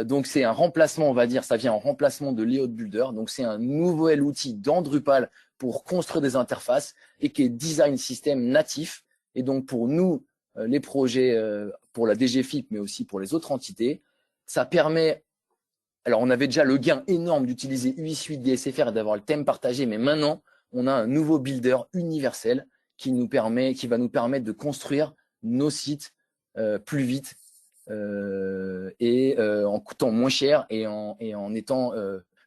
Donc, c'est un remplacement, on va dire, ça vient en remplacement de Layout Builder. Donc, c'est un nouvel outil dans Drupal pour construire des interfaces et qui est design system natif. Et donc, pour nous, les projets, pour la DGFIP, mais aussi pour les autres entités, ça permet. Alors, on avait déjà le gain énorme d'utiliser UI Suite DSFR et d'avoir le thème partagé, mais maintenant, on a un nouveau builder universel qui va nous permettre de construire nos sites plus vite et en coûtant moins cher et en étant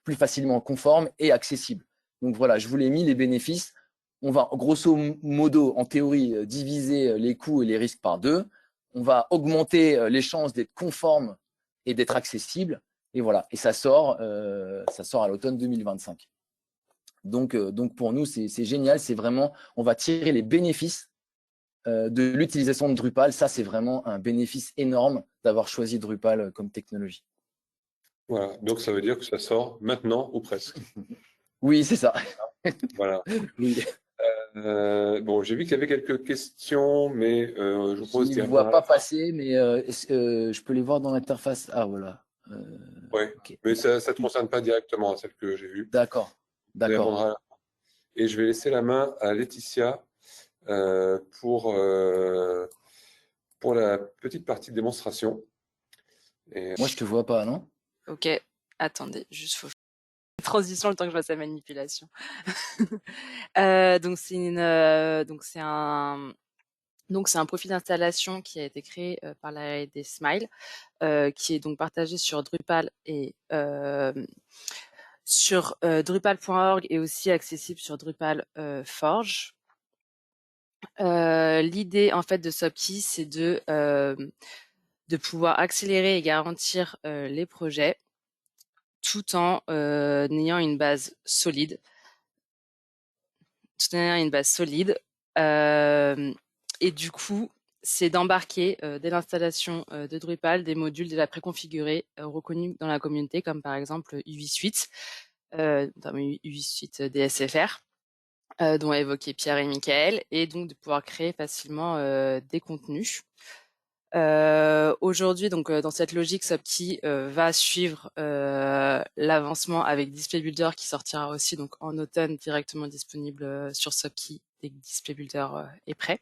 plus facilement conforme et accessible. Donc voilà, je vous l'ai mis, les bénéfices. On va grosso modo, en théorie, diviser les coûts et les risques par 2. On va augmenter les chances d'être conforme et d'être accessible. Et voilà, et ça sort à l'automne 2025. Donc pour nous, c'est génial. C'est vraiment, on va tirer les bénéfices de l'utilisation de Drupal. Ça, c'est vraiment un bénéfice énorme d'avoir choisi Drupal comme technologie. Voilà, donc ça veut dire que ça sort maintenant ou presque. Oui, c'est ça. Voilà. Oui. Bon, j'ai vu qu'il y avait quelques questions, mais je vous pose Je ne les vois pas passer, mais je peux les voir dans l'interface. Ah, voilà. Oui, Okay. mais ça ne te concerne pas directement, celle que j'ai vue. D'accord. Et je vais laisser la main à Laetitia pour la petite partie de démonstration. Et... Moi, je te vois pas, non? Ok, attendez, juste faut transition le temps que je fasse la manipulation. Donc c'est un profil d'installation qui a été créé par la R&D Smile, qui est donc partagé sur Drupal et sur Drupal.org et aussi accessible sur Drupal Forge. L'idée en fait de Sopkey, c'est de pouvoir accélérer et garantir les projets tout en ayant une base solide. Et du coup, c'est d'embarquer dès l'installation de Drupal des modules déjà préconfigurés, reconnus dans la communauté, comme par exemple UI Suite, notamment UI Suite DSFR, dont a évoqué Pierre et Michael, et donc de pouvoir créer facilement des contenus. Aujourd'hui, donc dans cette logique, Sopkey va suivre l'avancement avec Display Builder qui sortira aussi donc en automne, directement disponible sur Sopkey dès que Display Builder est prêt.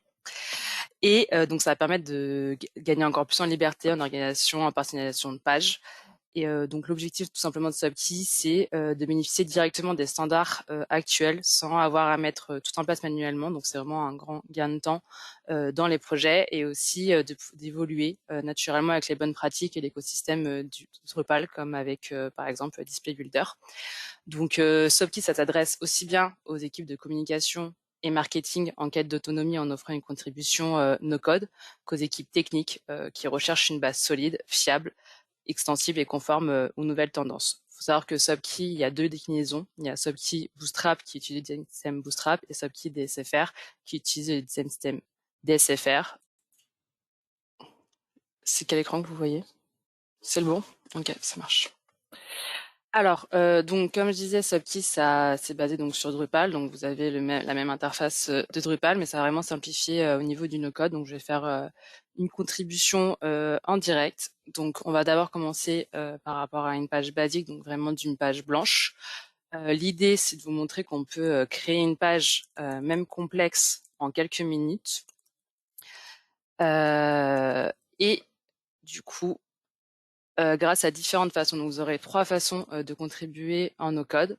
Et donc ça va permettre de gagner encore plus en liberté, en organisation, en personnalisation de pages. Et donc l'objectif tout simplement de Sopkey, c'est de bénéficier directement des standards actuels sans avoir à mettre tout en place manuellement. Donc c'est vraiment un grand gain de temps dans les projets et aussi d'évoluer naturellement avec les bonnes pratiques et l'écosystème du Drupal, comme avec par exemple Display Builder. Donc Sopkey, ça s'adresse aussi bien aux équipes de communication et marketing en quête d'autonomie en offrant une contribution no-code qu'aux équipes techniques qui recherchent une base solide, fiable, extensible et conforme aux nouvelles tendances. Il faut savoir que Subkey, il y a 2 déclinaisons. Il y a Subkey Bootstrap qui utilise le design system Bootstrap et Subkey DSFR qui utilise le design system DSFR. C'est quel écran que vous voyez? C'est le bon? Ok, ça marche. Alors, donc comme je disais, Subkey, c'est basé donc sur Drupal, donc vous avez la même interface de Drupal, mais ça va vraiment simplifier au niveau du no-code. Donc je vais faire une contribution en direct. Donc on va d'abord commencer par rapport à une page basique, donc vraiment d'une page blanche. L'idée, c'est de vous montrer qu'on peut créer une page même complexe en quelques minutes. Et du coup, grâce à différentes façons. Donc, vous aurez 3 façons de contribuer en no-code.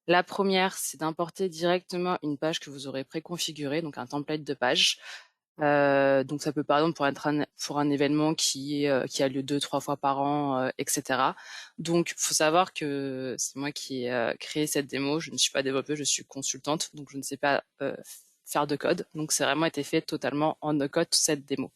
La première, c'est d'importer directement une page que vous aurez préconfigurée, donc un template de page. Donc, ça peut par exemple pour un événement qui a lieu 2-3 fois par an, etc. Donc, faut savoir que c'est moi qui ai créé cette démo. Je ne suis pas développeuse, je suis consultante, donc je ne sais pas faire de code. Donc, c'est vraiment été fait totalement en no-code cette démo.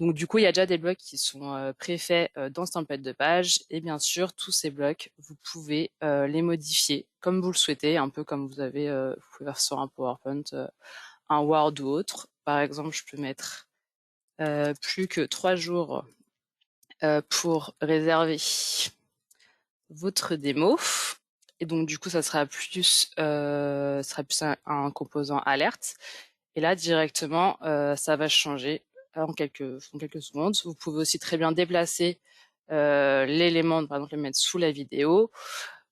Donc du coup, il y a déjà des blocs qui sont préfaits dans ce template de page. Et bien sûr, tous ces blocs, vous pouvez les modifier comme vous le souhaitez, un peu comme vous pouvez faire sur un PowerPoint, un Word ou autre. Par exemple, je peux mettre plus que 3 jours pour réserver votre démo. Et donc du coup, ça sera plus un composant alerte. Et là, directement, ça va changer en quelques secondes. Vous pouvez aussi très bien déplacer l'élément, par exemple le mettre sous la vidéo.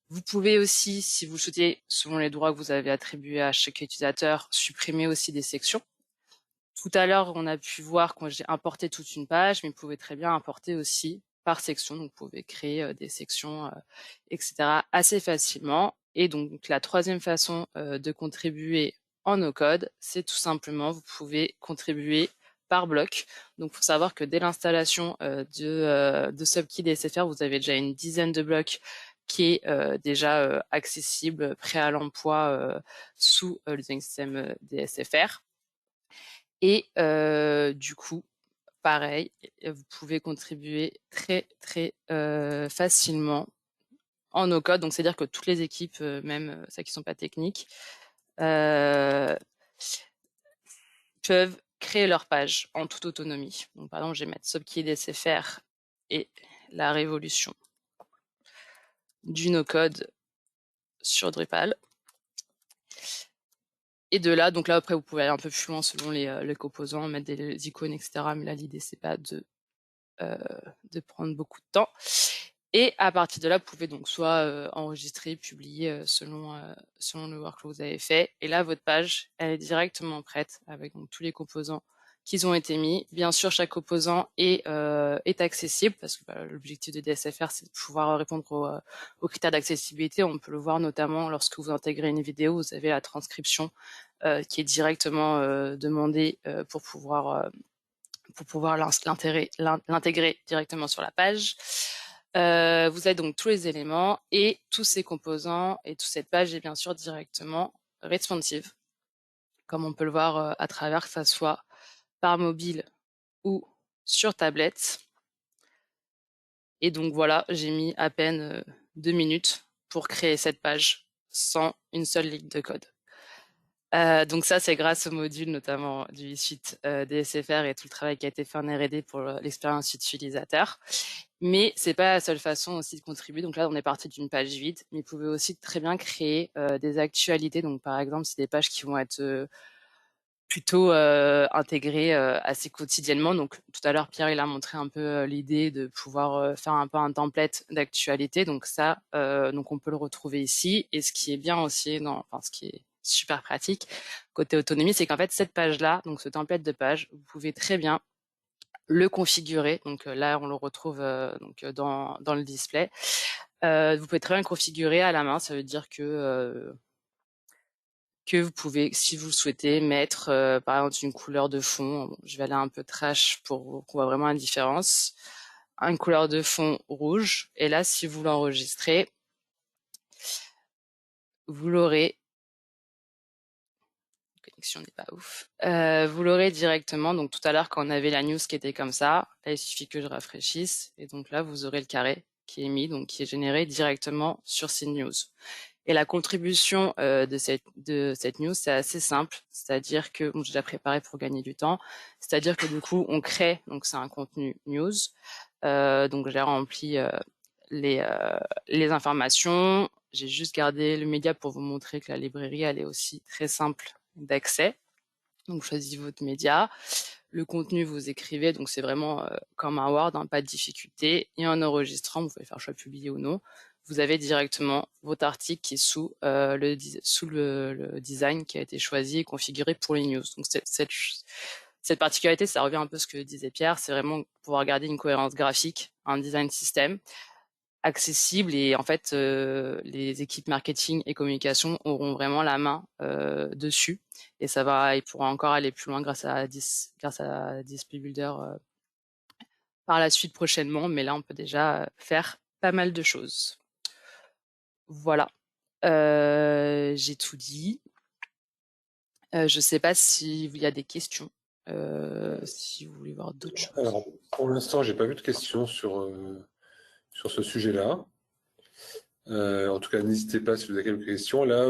Vous pouvez aussi, si vous le souhaitez, selon les droits que vous avez attribués à chaque utilisateur, supprimer aussi des sections. Tout à l'heure, on a pu voir quand j'ai importé toute une page, mais vous pouvez très bien importer aussi par section. Donc, vous pouvez créer des sections, etc. assez facilement. Et donc, la troisième façon de contribuer en no-code, c'est tout simplement, vous pouvez contribuer par bloc. Donc, il faut savoir que dès l'installation de Subkey DSFR, vous avez déjà une dizaine de blocs qui est déjà accessible, prêt à l'emploi sous le design system DSFR. Et du coup, pareil, vous pouvez contribuer très facilement en no-code. Donc, c'est-à-dire que toutes les équipes, même celles qui ne sont pas techniques, peuvent créer leur page en toute autonomie. Donc, par exemple, je vais mettre Subkey DSFR et la révolution du no-code sur Drupal. Et de là, donc là, après, vous pouvez aller un peu plus loin selon les composants, mettre des icônes, etc. Mais là, l'idée, c'est pas de prendre beaucoup de temps. Et à partir de là, vous pouvez donc soit enregistrer, publier selon le workflow que vous avez fait. Et là, votre page, elle est directement prête avec donc, tous les composants qui ont été mis. Bien sûr, chaque composant est accessible parce que l'objectif de DSFR, c'est de pouvoir répondre aux critères d'accessibilité. On peut le voir notamment lorsque vous intégrez une vidéo, vous avez la transcription qui est directement demandée pour pouvoir l'intégrer directement sur la page. Vous avez donc tous les éléments et tous ces composants et toute cette page est bien sûr directement responsive, comme on peut le voir à travers, que ça soit par mobile ou sur tablette. Et donc voilà, j'ai mis à peine 2 minutes pour créer cette page sans une seule ligne de code. Donc ça, c'est grâce au module notamment du suite DSFR et tout le travail qui a été fait en R&D pour l'expérience utilisateur. Mais c'est pas la seule façon aussi de contribuer. Donc là, on est parti d'une page vide, mais vous pouvez aussi très bien créer des actualités. Donc par exemple, c'est des pages qui vont être plutôt intégrées assez quotidiennement. Donc tout à l'heure, Pierre, il a montré un peu l'idée de pouvoir faire un peu un template d'actualité. Donc ça, donc on peut le retrouver ici. Et ce qui est bien aussi, ce qui est super pratique côté autonomie, c'est qu'en fait cette page-là, donc ce template de page, vous pouvez très bien le configurer. Donc là, on le retrouve donc dans le display. Vous pouvez très bien le configurer à la main. Ça veut dire que vous pouvez, si vous le souhaitez, mettre par exemple une couleur de fond. Bon, je vais aller un peu trash pour qu'on voit vraiment la différence. Une couleur de fond rouge. Et là, si vous l'enregistrez, vous l'aurez. La connexion n'est pas ouf. Vous l'aurez directement. Donc tout à l'heure, quand on avait la news qui était comme ça, là, il suffit que je rafraîchisse. Et donc là, vous aurez le carré qui est mis, donc qui est généré directement sur ces news. Et la contribution de cette news, c'est assez simple, c'est-à-dire que, bon, j'ai déjà préparé pour gagner du temps, c'est-à-dire que du coup, on crée, donc c'est un contenu news, donc j'ai rempli les informations, j'ai juste gardé le média pour vous montrer que la librairie, elle est aussi très simple d'accès. Donc, vous choisissez votre média. Le contenu, vous écrivez. Donc, c'est vraiment comme un Word, hein, pas de difficulté. Et en enregistrant, vous pouvez faire choix publier ou non. Vous avez directement votre article qui est sous le design qui a été choisi et configuré pour les news. Donc, cette particularité, ça revient un peu à ce que disait Pierre. C'est vraiment pouvoir garder une cohérence graphique, un design système accessible, et en fait les équipes marketing et communication auront vraiment la main dessus, et ils pourront encore aller plus loin grâce à Display Builder par la suite prochainement, mais là on peut déjà faire pas mal de choses. Voilà, j'ai tout dit. Je sais pas s'il y a des questions, si vous voulez voir d'autres choses. Alors, pour l'instant, j'ai pas vu de questions sur ce sujet-là. En tout cas, n'hésitez pas si vous avez quelques questions. Là,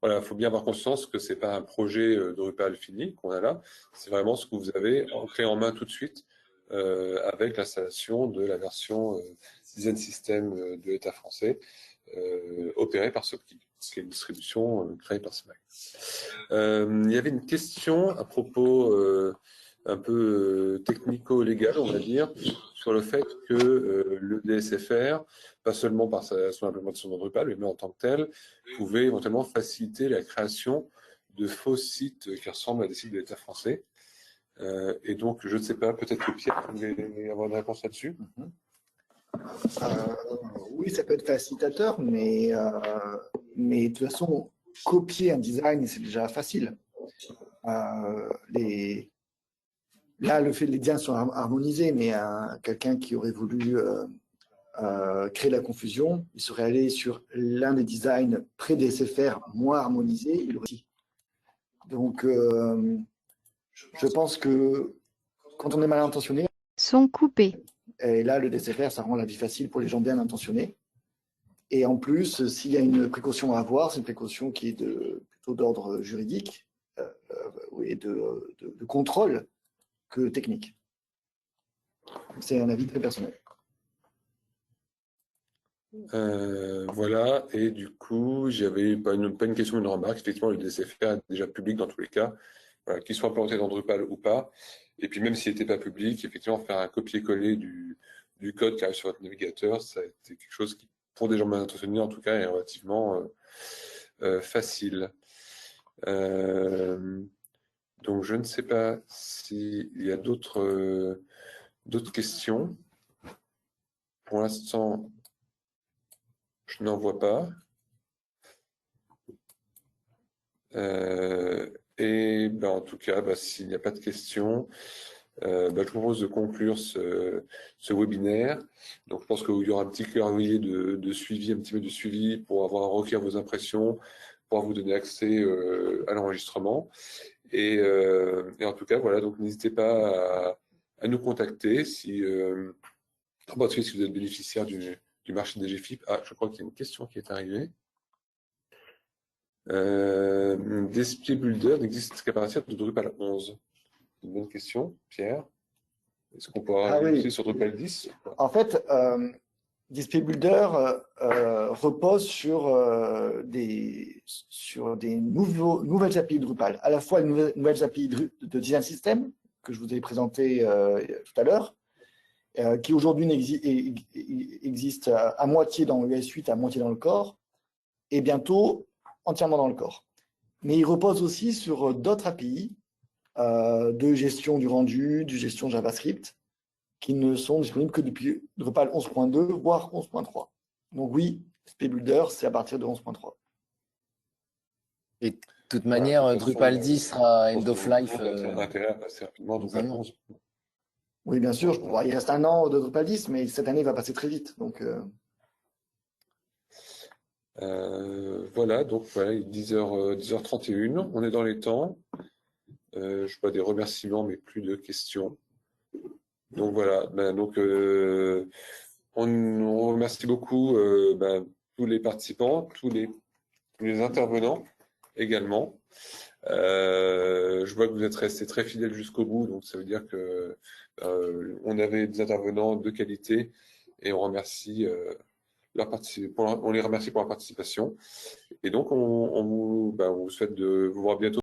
voilà, faut bien avoir conscience que c'est pas un projet Drupal fini qu'on a là. C'est vraiment ce que vous avez clé en main tout de suite avec l'installation de la version Design System de l'État français opérée par Sopki, qui est une distribution créée par Smile. Il y avait une question à propos un peu technico-légal, on va dire, sur le fait que le DSFR, pas seulement par son implémentation dans Drupal, mais même en tant que tel, pouvait éventuellement faciliter la création de faux sites qui ressemblent à des sites de l'État français. Et donc, je ne sais pas, peut-être que Pierre voulait avoir une réponse là-dessus. Oui, ça peut être facilitateur, mais de toute façon, copier un design, c'est déjà facile. Là, les designs sont harmonisés, mais quelqu'un qui aurait voulu créer la confusion, il serait allé sur l'un des designs pré-DSFR moins harmonisés, il aurait dit. Donc, je pense que quand on est mal intentionné, Sont coupés. et là, le DSFR, ça rend la vie facile pour les gens bien intentionnés. Et en plus, s'il y a une précaution à avoir, c'est une précaution qui est plutôt d'ordre juridique et de contrôle que technique. C'est un avis très personnel. Voilà, et du coup, j'avais pas une question, une remarque. Effectivement, le DSFR est déjà public dans tous les cas, voilà, qu'il soit implémenté dans Drupal ou pas. Et puis, même s'il n'était pas public, effectivement, faire un copier-coller du code qui arrive sur votre navigateur, ça a été quelque chose qui, pour des gens mal intentionnés, en tout cas, est relativement facile. Donc, je ne sais pas s'il y a d'autres questions. Pour l'instant, je n'en vois pas. Et ben, en tout cas, s'il n'y a pas de questions, je vous propose de conclure ce webinaire. Donc, je pense qu'il y aura un petit calendrier de suivi, un petit peu de suivi pour avoir recueillir vos impressions, pour vous donner accès à l'enregistrement. Et en tout cas, voilà, donc n'hésitez pas à nous contacter si vous êtes bénéficiaire du marché des GFIP. Ah, je crois qu'il y a une question qui est arrivée. Display Builder n'existe qu'à partir de Drupal 11. Une bonne question, Pierre. Est-ce qu'on pourra l'utiliser sur Drupal 10? En fait, Display Builder repose sur des nouvelles API Drupal, à la fois les nouvelles API de Design System que je vous ai présenté tout à l'heure, qui aujourd'hui existe à moitié dans le S8, à moitié dans le core, et bientôt entièrement dans le core. Mais il repose aussi sur d'autres API de gestion du rendu, de gestion JavaScript, qui ne sont disponibles que depuis Drupal 11.2, voire 11.3. Donc oui, Display Builder, c'est à partir de 11.3. Et de toute manière, voilà, Drupal 10 sera end of life. Intérêt à passer rapidement Drupal 11. Oui, bien sûr, il reste un an de Drupal 10, mais cette année va passer très vite. Donc, voilà, donc voilà, il est 10h31, on est dans les temps. Je vois des remerciements, mais plus de questions. Donc voilà, on remercie beaucoup tous les participants, tous les intervenants également. Je vois que vous êtes restés très fidèles jusqu'au bout, donc ça veut dire que on avait des intervenants de qualité et on remercie on les remercie pour leur participation. Et donc on vous souhaite de vous voir bientôt.